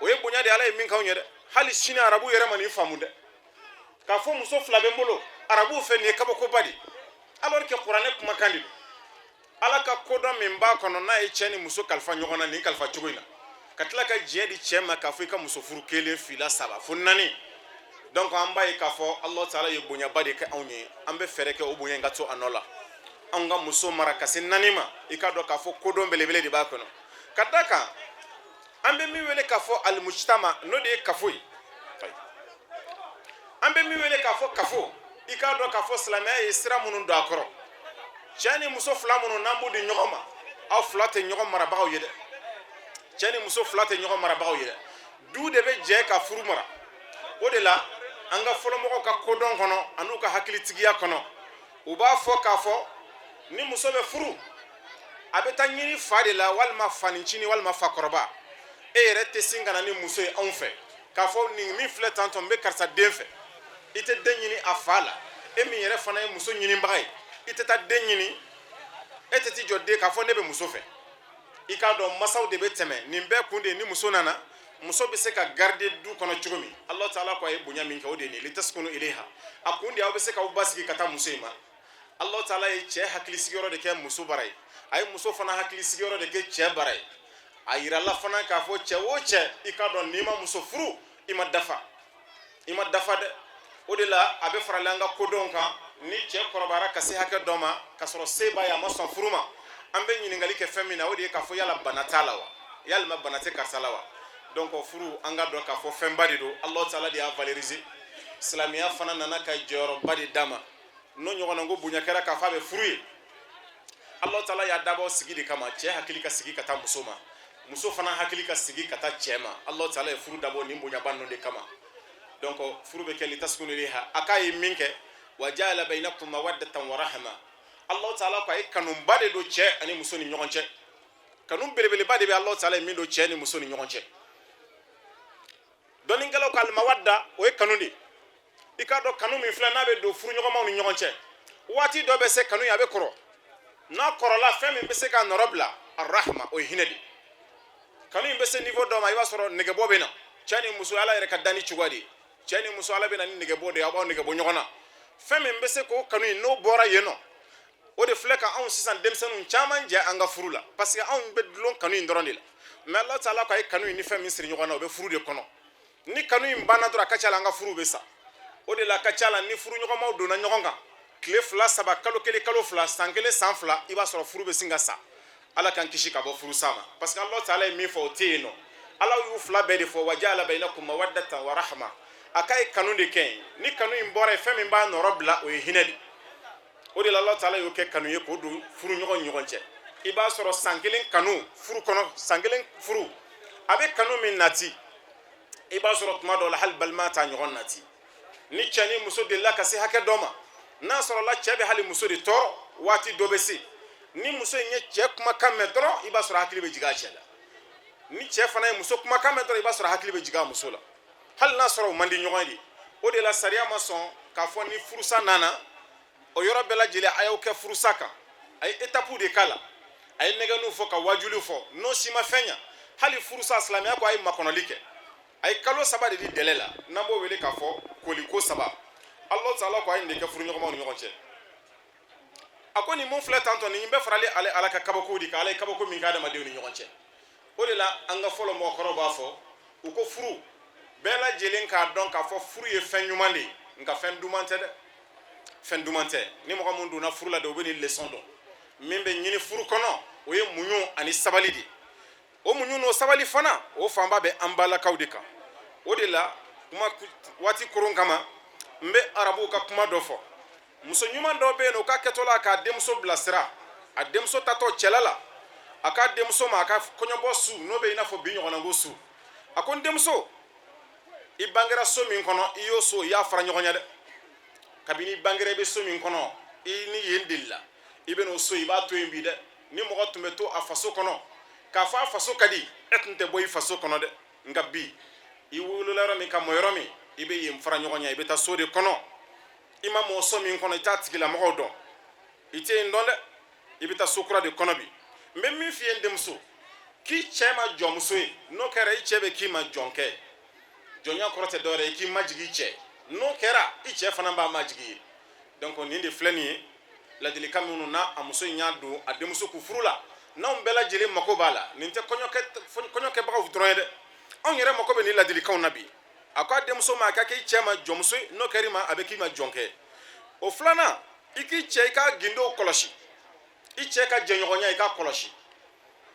o ye bonya de ala ye min k'anw ye dɛ hali sini arabu yɛrɛ ma nin faamu dɛ k'a fɔ muso 2 bɛ n bolo arabuw fɛ nin ye kabakoba de alors que kuranɛ kumakan de don ala ka kodɔn min b'a kɔnɔ n'a ye cɛ ni muso kalifa ɲɔgɔn na nin kalifa cogo in na ka tila ka diɲɛ di cɛ ma k'a fɔ i ka muso furu 1, 2, 3 fo 4 donc an b'a ye k'a fɔ ala taala ye bonyaba de kɛ anw ye an bɛ fɛɛrɛ kɛ o bonya in ka to a nɔ la anw ka muso mara ka se 4 ma i k'a dɔn k'a fɔ kodɔn belebele de b'a kɔnɔ ka da kan an bɛ min wele k'a fɔ alimujtama n'o de ye kafo ye an bɛ min wele k'a fɔ kafo i k'a dɔn k'a fɔ silamɛya ye sira minnu don a kɔrɔ cɛ ni muso 2 minnu n'an b'u di ɲɔgɔn ma aw 2 tɛ ɲɔgɔn marabagaw ye dɛ cɛ ni muso 2 tɛ ɲɔgɔn marabagaw ye dɛ du de bɛ jɛ ka furu mara o de la an ka fɔlɔmɔgɔw ka kodɔn kɔnɔ an'u ka hakilitigiya kɔnɔ u b'a fɔ k'a fɔ ni muso bɛ furu a bɛ taa ɲini fa de la walima fanincinin walima fakɔrɔba e yɛrɛ tɛ sin ka na ni muso ye anw fɛ k'a fɔ nin min filɛ tantɔ n bɛ karisa den fɛ i tɛ den ɲini a fa la e min yɛrɛ fana ye muso ɲinibaga ye i tɛ taa den ɲini e tɛ t'i jɔ den k'a fɔ ne bɛ muso fɛ i k'a dɔn masaw de bɛ tɛmɛ nin bɛɛ kun de ni muso nana muso bɛ se ka garder du kɔnɔ cogo min ala taala ko a ye bonya min kɛ o de ye nin litaskunu ilayha a kun de aw bɛ se k'aw basigi ka taa muso in ma ala taala ye cɛ hakili sigiyɔrɔ de kɛ muso bara ye a ye muso fana hakili sigiyɔrɔ de kɛ cɛ bara ye a yirala fana k'a fɔ cɛ o cɛ i k'a dɔn n'i ma muso furu i ma dafa dɛ o de la a bɛ farali an ka kodɔnw kan ni cɛ kɔrɔbayara ka se hakɛ dɔ ma ka sɔrɔ se b'a ye a ma sɔn furu ma an bɛ ɲininkali kɛ fɛn min na o de ye k'a fɔ yala bana t'a la wa yalima bana tɛ karisa la wa donc furu an ka dɔn k'a fɔ fɛnba de don ala taala de y'a valoriser silamɛya fana nana ka jɔyɔrɔba de d'a ma n'o ɲɔgɔnna ko bonya kɛra k'a fɔ a bɛ furu ye ala taala y'a dabɔ sigi de kama cɛ hakili ka sigi ka taa muso ma muso fana hakili ka sigi ka taa cɛ ma ala taala ye furu dabɔ nin bonyaba ninnu de kama donc furu bɛ kɛ litaskunu ilayha a k'a ye min kɛ wa ja'ala bainakum mawaddatan wa rahma ala taala ko a ye kanunba de don cɛ ani muso ni ɲɔgɔn cɛ kanu belebeleba de bɛ ala taala ye min don cɛ ni muso ni ɲɔgɔn cɛ dɔnnikɛlaw ka almawadda o ye kanu de i k'a dɔn kanu min filɛ n'a bɛ don furuɲɔgɔnmaw ni ɲɔgɔn cɛ waati dɔ bɛ se kanu ye a bɛ kɔrɔ n'a kɔrɔla fɛn min bɛ se ka nɔrɔ bila arrahma o hinedi kanu in bɛ se niveau dɔ ma i b'a sɔrɔ nɛgɛbɔ bɛ na cɛ ni muso ala yɛrɛ ka danni cogoya de cɛ ni muso ala bɛ na ni nɛgɛbɔ de ye a b'aw nɛgɛbɔ ɲɔgɔn na fɛn min bɛ se k'o kanu in n'o bɔra yen nɔ o de filɛ ka anw sisan denmisɛnninw caman jɛ an ka furu la parce que anw bɛ dulon kanu in dɔrɔn de la mais ala taala ko a ye kanu in ni fɛn min siri ɲɔgɔn na o bɛ furu de kɔnɔ ni kanu in banna dɔrɔn a ka ca la an ka furu bɛ sa o de la a ka ca la ni furu ɲɔgɔnmaw donna ɲɔgɔn kan tile 2 3 kalo 1 kalo 2 san 1 san 2 i b'a sɔrɔ furu bɛ sin ka sa ala k'an kisi ka bɔ furu sa ma parce que ala taala ye min fɔ o tɛ yen nɔ ala y'u 2 bɛɛ de fɔ waja'ala bainakum mawaddatan wa rahma a ka ye kanu de kɛ ni kanu in bɔra ye fɛn min b'a nɔrɔ bila o ye hinɛ de o de la ala taala y'o kɛ kanu ye k'o don furu ɲɔgɔn ni ɲɔgɔn cɛ i b'a sɔrɔ san 1 kanu furu kɔnɔ san 1 furu a bɛ kanu min nati i b'a sɔrɔ tuma dɔw la hali balima t'a ɲɔgɔn nati ni cɛ ni muso delila ka se hakɛ dɔ ma n'a sɔrɔ la cɛ bɛ hali muso de tɔɔrɔ waati dɔ bɛ se ni muso in ye cɛ kumakan mɛn dɔrɔn i b'a sɔrɔ hakili bɛ jigin a cɛ la ni cɛ fana ye muso kumakan mɛn dɔrɔn i b'a sɔrɔ hakili bɛ jigin a muso la hali n'a sɔrɔ o man di ɲɔgɔn ye o de la sariya ma sɔn k'a fɔ ni furusa nana o yɔrɔ bɛɛ lajɛlen a y'aw kɛ furusa kan a ye étape de k'a la a ye nɛgɛnniw fɔ ka wajuliw fɔ n'o si ma fɛn ɲa hali furusa silamɛya ko a ye makɔnɔli kɛ a ye kalo 3 de di dɛlɛ la n'an b'o wele k'a fɔ koliko 3 ala taala ko a ye nin de kɛ furuɲɔgɔnmaw ni ɲɔgɔn cɛ a ko nin mun filɛ tantɔ nin bɛɛ farali ala ka kabako de kan ala ye kabako min kɛ adamadenw ni ɲɔgɔn cɛ o de la an ka fɔlɔ mɔgɔkɔrɔw b'a fɔ u ko furu bɛɛ lajɛlen k'a dɔn k'a fɔ furu ye fɛn ɲuman de ye nka fɛn duman tɛ dɛ fɛn duman tɛ ni mɔgɔ mun donna furu la de o bɛ nin leçon dɔn min bɛ ɲini furu kɔnɔ o ye muɲu ani sabali de o muɲu n'o sabali fana o fanba bɛ an balakaw de kan o de la kuma waati kurun kama n bɛ arabuw ka kuma dɔ fɔ muso ɲuman dɔ bɛ yen o ka kɛtɔ la k'a denmuso bilasira a denmuso tatɔ cɛla la a ka denmuso ma a ka kɔɲɔbɔ su n'o bɛ i n'a fɔ bi ɲɔgɔnna ko su a ko n denmuso i bangera so min kɔnɔ i y'o so i y'a fara ɲɔgɔn ɲɛ dɛ kabini i bangera i bɛ so min kɔnɔ i ni yen delila i bɛ n'o so i b'a to yen bi dɛ ni mɔgɔ tun bɛ to a faso kɔnɔ k'a fɔ a faso ka di e tun tɛ bɔ i faso kɔnɔ dɛ nka bi i wolola yɔrɔ min ka mɔ yɔrɔ min i bɛ yen fara ɲɔgɔn ɲɛ i bɛ taa so de kɔnɔ i ma mɔ so min kɔnɔ i t'a tigilamɔgɔw dɔn i tɛ yen dɔn dɛ i bɛ taa so kura de kɔnɔ bi n bɛ min f'i ye n denmuso k'i cɛ ma jɔn muso ye n'o kɛra i cɛ bɛ k'i ma jɔn kɛ jɔnya kɔrɔ tɛ dɔwɛrɛ ye k'i majigi i cɛ n'o kɛra i cɛ fana b'a majigi ye donc nin de filɛ nin ye ladilikan minnu na a muso in y'a don a denmuso k'u furu la n'anw bɛɛ lajɛlen mako b'a la nin tɛ kɔɲɔkɛbagaw dɔrɔn ye dɛ anw yɛrɛ mako bɛ nin ladilikanw na bi a ko a denmuso ma a ka k'i cɛ ma jɔnmuso ye n'o kɛr'i ma a bɛ k'i ma jɔn kɛ o filanan i k'i cɛ i ka gindow kɔlɔsi i cɛ ka jɛɲɔgɔnya i ka kɔlɔsi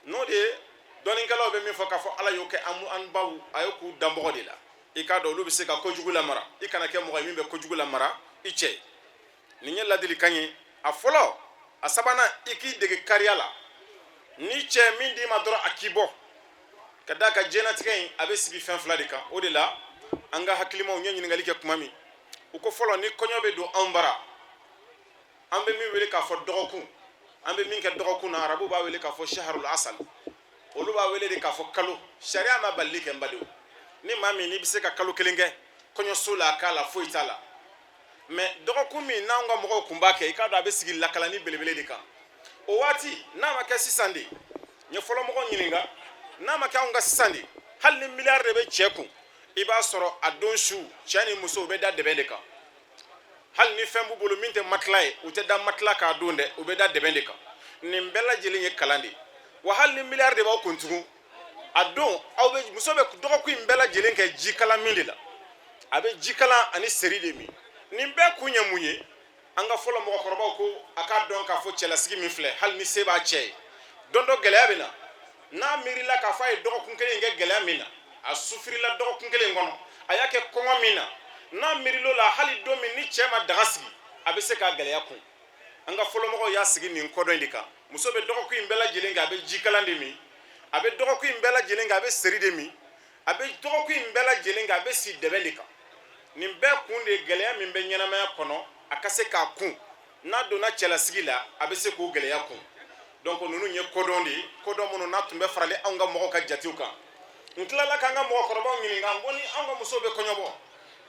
n'o de ye dɔnnikɛlaw bɛ min fɔ k'a fɔ ala y'o kɛ an baw a ye k'u danbɔgɔ de la i k'a dɔn olu bɛ se ka kojugu lamara i kana kɛ mɔgɔ ye min bɛ kojugu lamara i cɛ nin ye ladilikan ye a fɔlɔ a sabanan i k'i dege kariya la ni cɛ min d'i ma dɔrɔn a k'i bɔ ka d'a ka diɲɛlatigɛ in a bɛ sigi fɛn 2 de kan o de la an ka hakilimaw n ye ɲininkali kɛ kuma min u ko fɔlɔ ni kɔɲɔ bɛ don anw bara an bɛ min wele k'a fɔ dɔgɔkun an bɛ min kɛ dɔgɔkun na arabu b'a wele k'a fɔ shaharul asal olu b'a wele de k'a fɔ kalo sariya ma bali kɛ n badenw ni maa min n'i bɛ se ka kalo 1 kɛ kɔɲɔso la a k'a la foyi t'a la mais dɔgɔkun min n'anw ka mɔgɔw kun b'a kɛ i k'a dɔn a bɛ sigi lakalani belebele de kan o waati n'a ma kɛ sisan de n ye fɔlɔ mɔgɔw ɲininka n'a ma kɛ anw ka sisan de hali ni miliyari de bɛ cɛ kun i b'a sɔrɔ a don su cɛ ni muso u bɛ da dɛbɛn de kan hali ni fɛn b'u bolo min tɛ matila ye u tɛ da matila k'a don dɛ u bɛ da dɛbɛn de kan nin bɛɛ lajɛlen ye kalan de wa hali ni miliyari de b'aw kun tugun a don aw bɛ muso bɛ dɔgɔkun in bɛɛ lajɛlen kɛ jikalan min de la a bɛ jikalan ani seri de min nin bɛɛ kun ye mun ye an ka fɔlɔ mɔgɔkɔrɔbaw ko a k'a dɔn k'a fɔ cɛlasigi min filɛ hali ni se b'a cɛ ye don dɔ gɛlɛya bɛ na n'a miirila k'a fɔ a ye dɔgɔkun kelen kɛ gɛlɛya min na a sufirila dɔgɔkun kelen kɔnɔ a y'a kɛ kɔngɔ min na n'a miiril'o la hali don min ni cɛ ma daga sigi a bɛ se k'a gɛlɛya kun an ka fɔlɔmɔgɔw y'a sigi nin kɔdɔn in de kan muso bɛ dɔgɔkun in bɛɛ lajɛlen kɛ a bɛ jikalan de min a bɛ dɔgɔkun in bɛɛ lajɛlen kɛ a bɛ seri de min a bɛ dɔgɔkun in bɛɛ lajɛlen kɛ a bɛ si dɛbɛn de kan nin bɛɛ kun de ye gɛlɛya min bɛ ɲɛnamaya kɔnɔ a ka se k'a kun n'a donna cɛlasigi la a bɛ se k'o gɛlɛya kun donc ninnu ye kodɔn de ye kodɔn minnu n'a tun bɛ farali anw ka mɔgɔw ka jatew kan n tilala k'an ka mɔgɔkɔrɔbaw ɲininka n ko ni anw ka musow bɛ kɔɲɔbɔ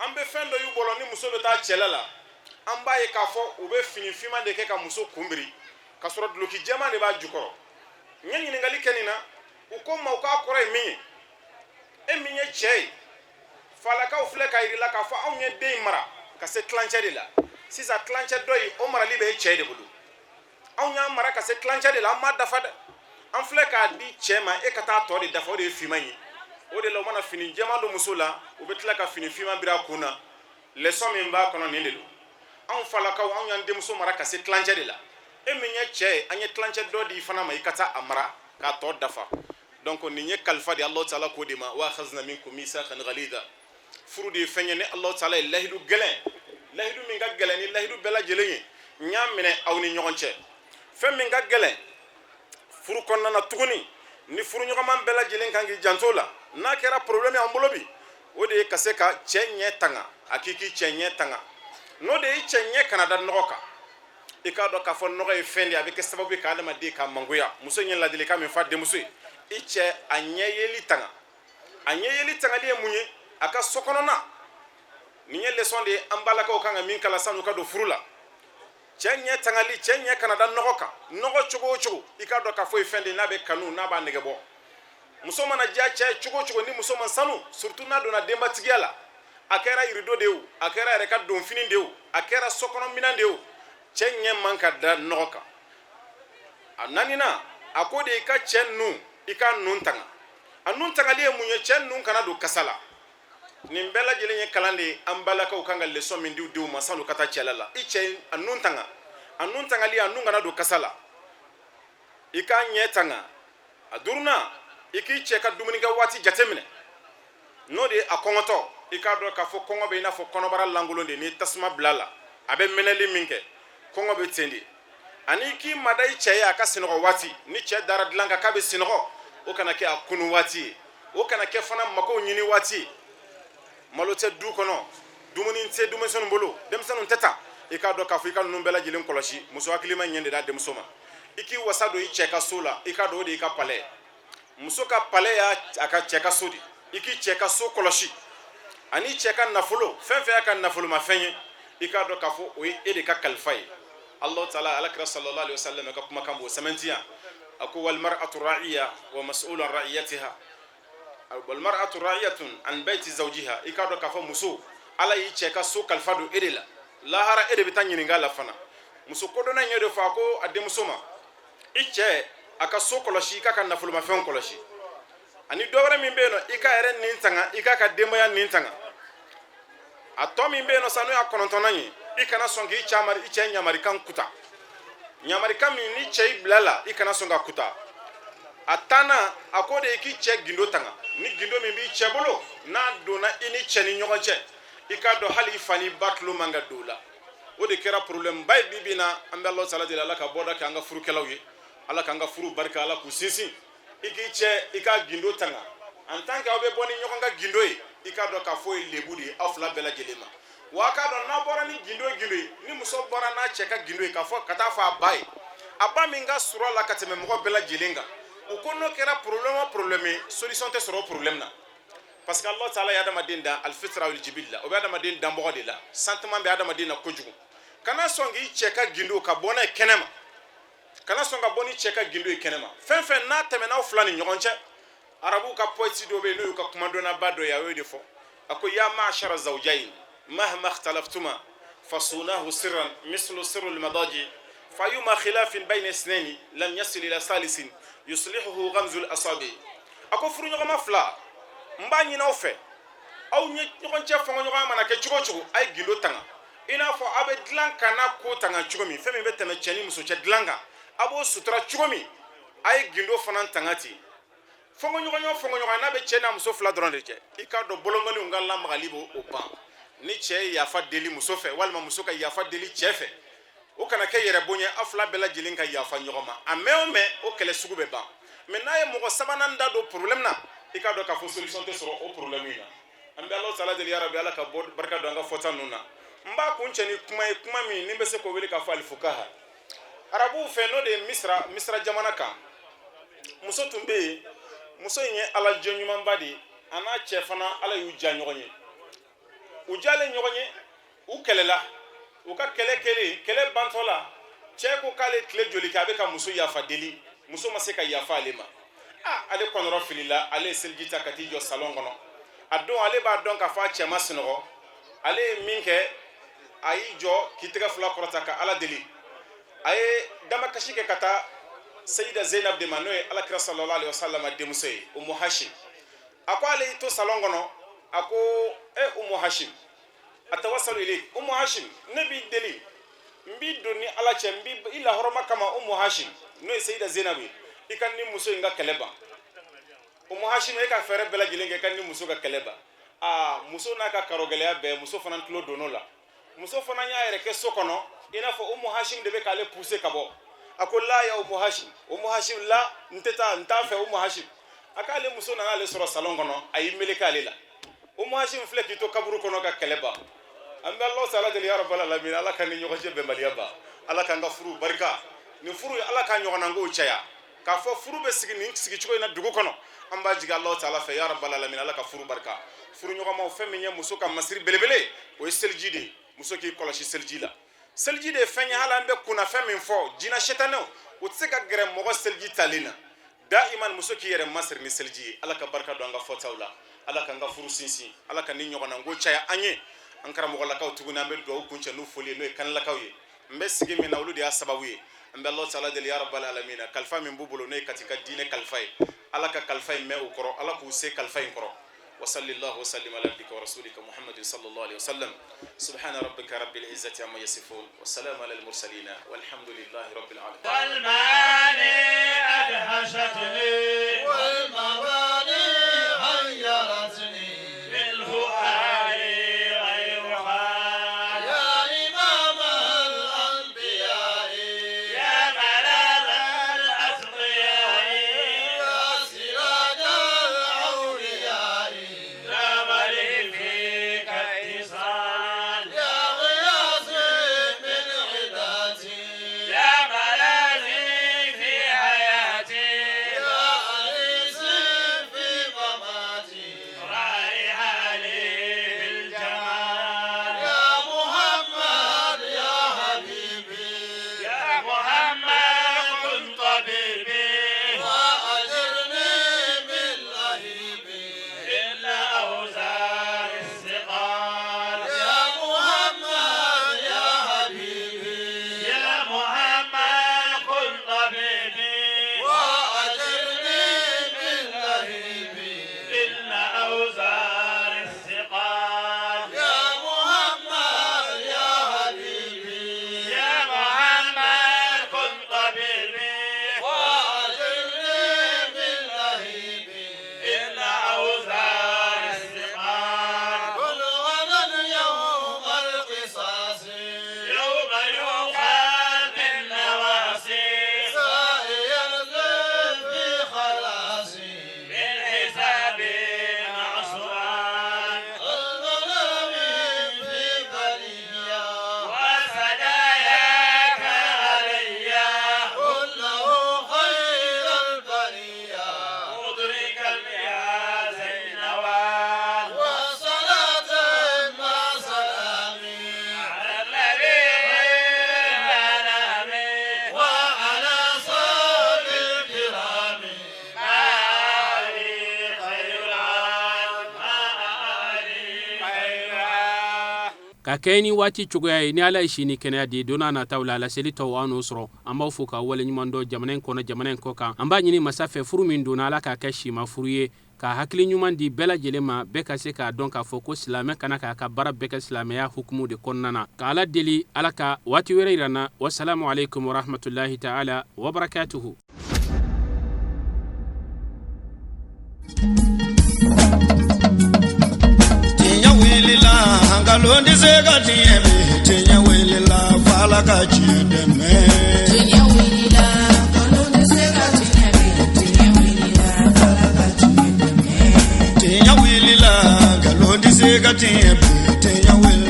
an bɛ fɛn dɔ y'u bolo ni muso bɛ taa cɛla la an b'a ye k'a fɔ u bɛ fini finman de kɛ ka muso kunbiri ka sɔrɔ duloki jɛman de b'a jukɔrɔ ɲɛ ɲiningali kɛ nin na u ko ma u k'a kɔrɔ ye min ye e min ye cɛ ye falakaw filɛ ka yir'i la k'a fɔ anw ye den in mara ka se tilancɛ de la sisan tilancɛ dɔ in o marali bɛ e cɛ de bolo anw y'an mara ka se tilancɛ de la an m'a dafa dɛ an filɛ k'a di cɛ ma e ka taa tɔ de dafa o de ye finman ye o de la u mana fini jɛman don muso la u bɛ tila ka fini finman biri a kun na leçon min b'a kɔnɔ nin de don anw falakaw anw y'an denmuso mara ka se tilancɛ de la e min ye cɛ ye an ye tilancɛ dɔ di i fana ma i ka taa a mara k'a tɔ dafa donc nin ye kalifa de Alahu Taala ko de ma wa akhazna minkum mithaqan ghalidha furu de ye fɛn ye ni Alahu Taala ye lahidu gɛlɛn lahidu min ka gɛlɛn ni lahidu bɛɛ lajɛlen ye n y'a minɛ aw ni ɲɔgɔn cɛ fɛn min ka gɛlɛn furu kɔnɔna na tuguni ni furu ɲɔgɔnman bɛɛ lajɛlen kan k'i janto la n'a kɛra problème an bolo bi o de ye ka se ka cɛ ɲɛ tanga a k'i k'i cɛ ɲɛ tanga n'o de ye cɛ ɲɛ kana da nɔgɔ kan i k'a dɔn k'a fɔ nɔgɔ ye fɛn de a bɛ kɛ sababu ye ka adamaden ka mangoya muso ɲɛ ladilikan min fɔ denmuso ye i cɛ a ɲɛ yeli tanga a ɲɛ yeli tangali ye mun ye a ka so kɔnɔna nin ye leçon de ye an balakaw kan ka min kala sanu ka don furu la cɛ ɲɛ tangali cɛ ɲɛ kana da nɔgɔ kan nɔgɔ cogo o cogo i k'a dɔn k'a fɔ ye fɛn de n'a bɛ kanu n'a b'a nɛgɛ bɔ muso mana diya cɛ cogo o cogo ni muso man sanu surtout n'a donna denbatigiya la a kɛra yirido de ye o a kɛra yɛrɛ ka donfini de ye o a kɛra sokɔnɔ minan de ye o cɛ ɲɛ man ka da nɔgɔ kan a naaninan a ko de i ka cɛ nun i ka nun tanga a nun tangali ye mun ye cɛ nun kana don kasa la nin bɛɛ lajɛlen ye kalan de ye an balakaw kan ka leçon min di u denw ma sanu ka taa cɛla la i cɛ a nun tanga a nun tangali a nun kana don kasa la i k'a ɲɛ tanga a duurunan i k'i cɛ ka dumunikɛ waati jateminɛ n'o de ye a kɔngɔtɔ i k'a dɔn k'a fɔ kɔngɔ bɛ i n'a fɔ kɔnɔbara lankolon de ni tasuma bila la a bɛ mɛnɛli min kɛ kɔngɔ bɛ ten de ani k'i mada i cɛ ye a ka sinɔgɔ waati ni cɛ dara dilan kan k'a bɛ sinɔgɔ o kana kɛ a kunu waati ye o kana kɛ fana magow ɲini waati ye malo tɛ du kɔnɔ dumuni tɛ denmisɛnninw bolo denmisɛnninw tɛ ta i k'a dɔn k'a fɔ i ka ninnu bɛɛ lajɛlen kɔlɔsi muso hakilima ɲɛ de d'a denmuso ma i k'i wasa don i cɛ ka so la i k'a dɔn o de y'i ka palais muso ka palais y'a ka cɛ ka so de i k'i cɛ ka so kɔlɔsi ani cɛ ka nafolo fɛn fɛn y'a ka nafolomafɛn ye i k'a dɔn k'a fɔ o ye e de ka kalifa ye Allahu Taala alakira sallallahu alaihi wasallam ka kumakan b'o sɛmɛntiya a ko wal mar'atu ra'iya wa mas'ulun ra'iyatiha wal mar'atu ra'iyatun an bayti zawjiha i k'a dɔn k'a fɔ muso ala y'i cɛ ka so kalifa don e de la lahara e de bɛ taa ɲininka la fana muso kodɔnna in ye de fɔ a ko a denmuso ma i cɛ a ka so kɔlɔsi i k'a ka nafolomafɛnw kɔlɔsi ani dɔ wɛrɛ min bɛ yen nɔ i ka yɛrɛ nin tanga i k'a ka denbaya nin tanga a tɔ min bɛ yen nɔ sa n'o y'a kɔnɔntɔnnan ye i kana sɔn k'i cɛ ɲamarikan kuta ɲamarikan min ni cɛ i bila la i kana sɔn ka kuta a tanna a ko de ye k'i cɛ gindo tanga ni gindo min b'i cɛ bolo n'a donna i ni cɛ ni ɲɔgɔn cɛ i k'a dɔn hali i fa ni ba tulo man ka don o la o de kɛra problème ba ye bi bi in na an bɛ Alahu Taala deli Ala ka bɔda kɛ an ka furukɛlaw ye Ala k'an ka furu barika Ala k'u sinsin i k'i cɛ i ka gindo tanga en tant que aw bɛ bɔ ni ɲɔgɔn ka gindo ye i k'a dɔn k'a fɔ ye lebu de ye aw fila bɛɛ lajɛlen ma wa a k'a dɔn n'a bɔra ni gindo ye ni muso bɔra n'a cɛ ka gindo ye k'a fɔ ka taa fɔ a ba ye a ba min ka surɔ a la ka tɛmɛ mɔgɔ bɛɛ lajɛlen kan u ko n'o kɛra problème o problème ye solution tɛ sɔrɔ o problème na parce que Alahu Taala ye adamaden dan alfitra wal jibil la o bɛ adamaden danbɔgɔ de la sentiment bɛ adamaden na kojugu kana sɔn k'i cɛ ka gindo ka bɔ n'a ye kɛnɛma kana sɔn ka bɔ ni cɛ ka gindo ye kɛnɛma fɛn fɛn n'a tɛmɛna aw fila ni ɲɔgɔn cɛ arabuw ka poésie dɔ bɛ yen n'o y'u ka kumadɔnnaba dɔ ye a y'o de fɔ a ko ya ma'shara zawjayn mahma ikhtalaftuma fasunahu sirran mislu sirril madaji fayuma khilafin bayna isnaini lam yasil ila salisin yuslihuhu ghamzul asabi a ko furu ɲɔgɔnma fila n b'a ɲini aw fɛ aw ɲɔgɔn cɛ fɔngɔ ɲɔgɔnya mana kɛ cogo o cogo a ye gindo tanga i n'a fɔ a bɛ dilan ka n'a ko tanga cogo min fɛn min bɛ tɛmɛ cɛ ni muso cɛ dilan kan a b'o sutura cogo min a ye gindo fana tanga ten fɔngɔ ɲɔgɔnya n'a bɛ cɛ n'a muso fila dɔrɔn de cɛ i k'a dɔn bolongɔniw ka lamagali b'o ban ni cɛ ye yafa deli muso fɛ walima muso ka yafa deli cɛ fɛ o kana kɛ yɛrɛ bonya aw fila bɛɛ lajɛlen ka yafa ɲɔgɔn ma a mɛn o mɛn o kɛlɛ sugu bɛ ban mais n'a ye mɔgɔ sabanan da don problème na i k'a dɔn k'a fɔ solution tɛ sɔrɔ o problème in na an bɛ Alahu Taala deli yarabi Ala ka barika don an ka fɔta ninnu na n b'a kun cɛ ni kuma ye kuma min ni bɛ se k'o wele k'a fɔ alifukaha arabuw fɛ n'o de ye misra jamana kan muso tun bɛ yen muso in ye Ala jɔn ɲumanba de ye a n'a cɛ fana Ala y'u ja ɲɔgɔn ye u jalen ɲɔgɔn ye u kɛlɛla u ka kɛlɛ bantɔ la cɛ ko k'ale tile joli kɛ a bɛ ka muso yafa deli muso ma se ka yafa ale ma ale kɔnɔrɔ filila ale ye seliji ta ka t'i jɔ salon kɔnɔ a don ale b'a dɔn k'a fɔ a cɛ ma sunɔgɔ ale ye min kɛ a y'i jɔ k'i tɛgɛ fila kɔrɔta ka ala deli a ye damakasi kɛ ka taa sayida Zainab de ma n'o ye alakira sallallahu alaihi wasallam denmuso ye Umu Hashim a ko ale y'i to salon kɔnɔ a ko Umu Hashim atawassalu ilayk Umu Hashim ne b'i deli n b'i don ni ala cɛ n b'i i lahɔrɔma kama Umu Hashim n'o ye sayida Zainab ye i ka ni muso in ka kɛlɛ ban Umu Hashim e ka fɛɛrɛ bɛɛ lajɛlen kɛ ka ni muso ka kɛlɛ ban muso n'a ka karogɛlɛya bɛɛ muso fana tulo donn'o la muso fana y'a yɛrɛ kɛ so kɔnɔ i n'a fɔ Umu Hashim de bɛ k'ale pousser ka bɔ a ko la ya Umu Hashim la n t'a fɛ Umu Hashim a k'ale muso nana ale sɔrɔ salon kɔnɔ a y'i meleke ale la Umu Hashim filɛ k'i to kaburu kɔnɔ ka kɛlɛ ban an bɛ Alahu taala deli ya rabbal alamin ala ka ni ɲɔgɔn cɛ bɛnbaliya ban ala k'an ka furu barika nin furu ala ka ɲɔgɔnnakow caya k'a fɔ furu bɛ sigi nin sigicogo in na dugu kɔnɔ an b'a jigin Alahu taala fɛ ya rabbal alamin ala ka furu barika furu ɲɔgɔnmaw fɛn min ye muso ka masiri belebele o ye seliji de ye muso k'i kɔlɔsi seliji la seliji de ye fɛn ye hali an bɛ kunna fɛn min fɔ jinɛ setanɛw o tɛ se ka gɛrɛ mɔgɔ seliji talen na da'iman muso k'i yɛrɛ masiri ni seliji ye ala ka barika don an ka fɔtaw la ala k'an ka furu sinsin ala ka ni ɲɔgɔnnanko caya an ye an karamɔgɔlakaw tuguni an bɛ dugawu kuncɛ n'u foli ye n'o ye kanilakaw ye n bɛ sigi min na olu de y'a sababu ye an bɛ Alahu taala deli ya rabbal alamin kalifa min b'u bolo n'o ye kati ka diinɛ kalifa ye ala ka kalifa in mɛn u kɔrɔ ala k'u se kalifa in kɔrɔ وصلى الله وسلم على عبدك ورسولك محمد صلى الله عليه وسلم سبحان ربك رب العزة عما يصفون والسلام على المرسلين والحمد لله رب العالمين والمعاني أدهشتني والمباني حيرتني بالفؤاد غيرها يا إمام الأنبياء يا ملاذ الأتقياء يا سراج الأولياء ka kɛ ni waati cogoya ye ni ala ye sini kɛnɛya di donna nataw la laseli tɔw an n'o sɔrɔ an b'aw fo ka waleɲuman dɔ jamana in kɔnɔ jamana in kɔ kan an b'a ɲini masa fɛ furu min donna ala k'a kɛ sima furu ye ka hakili ɲuman di bɛɛ lajɛlen ma bɛɛ ka se k'a dɔn k'a fɔ ko silamɛ kana k'a ka baara bɛɛ kɛ silamɛya hukumu de kɔnɔna na ka ala deli ala ka waati wɛrɛ yirana wasalamu alaikum warahmatullahi taala wabarakatuhu Hangalondi zega tieme tenya welela vala ka chideme tenya welela hangalondi zega tieme tenya welela vala ka chideme tenya welela hangalondi zega tieme tenya welela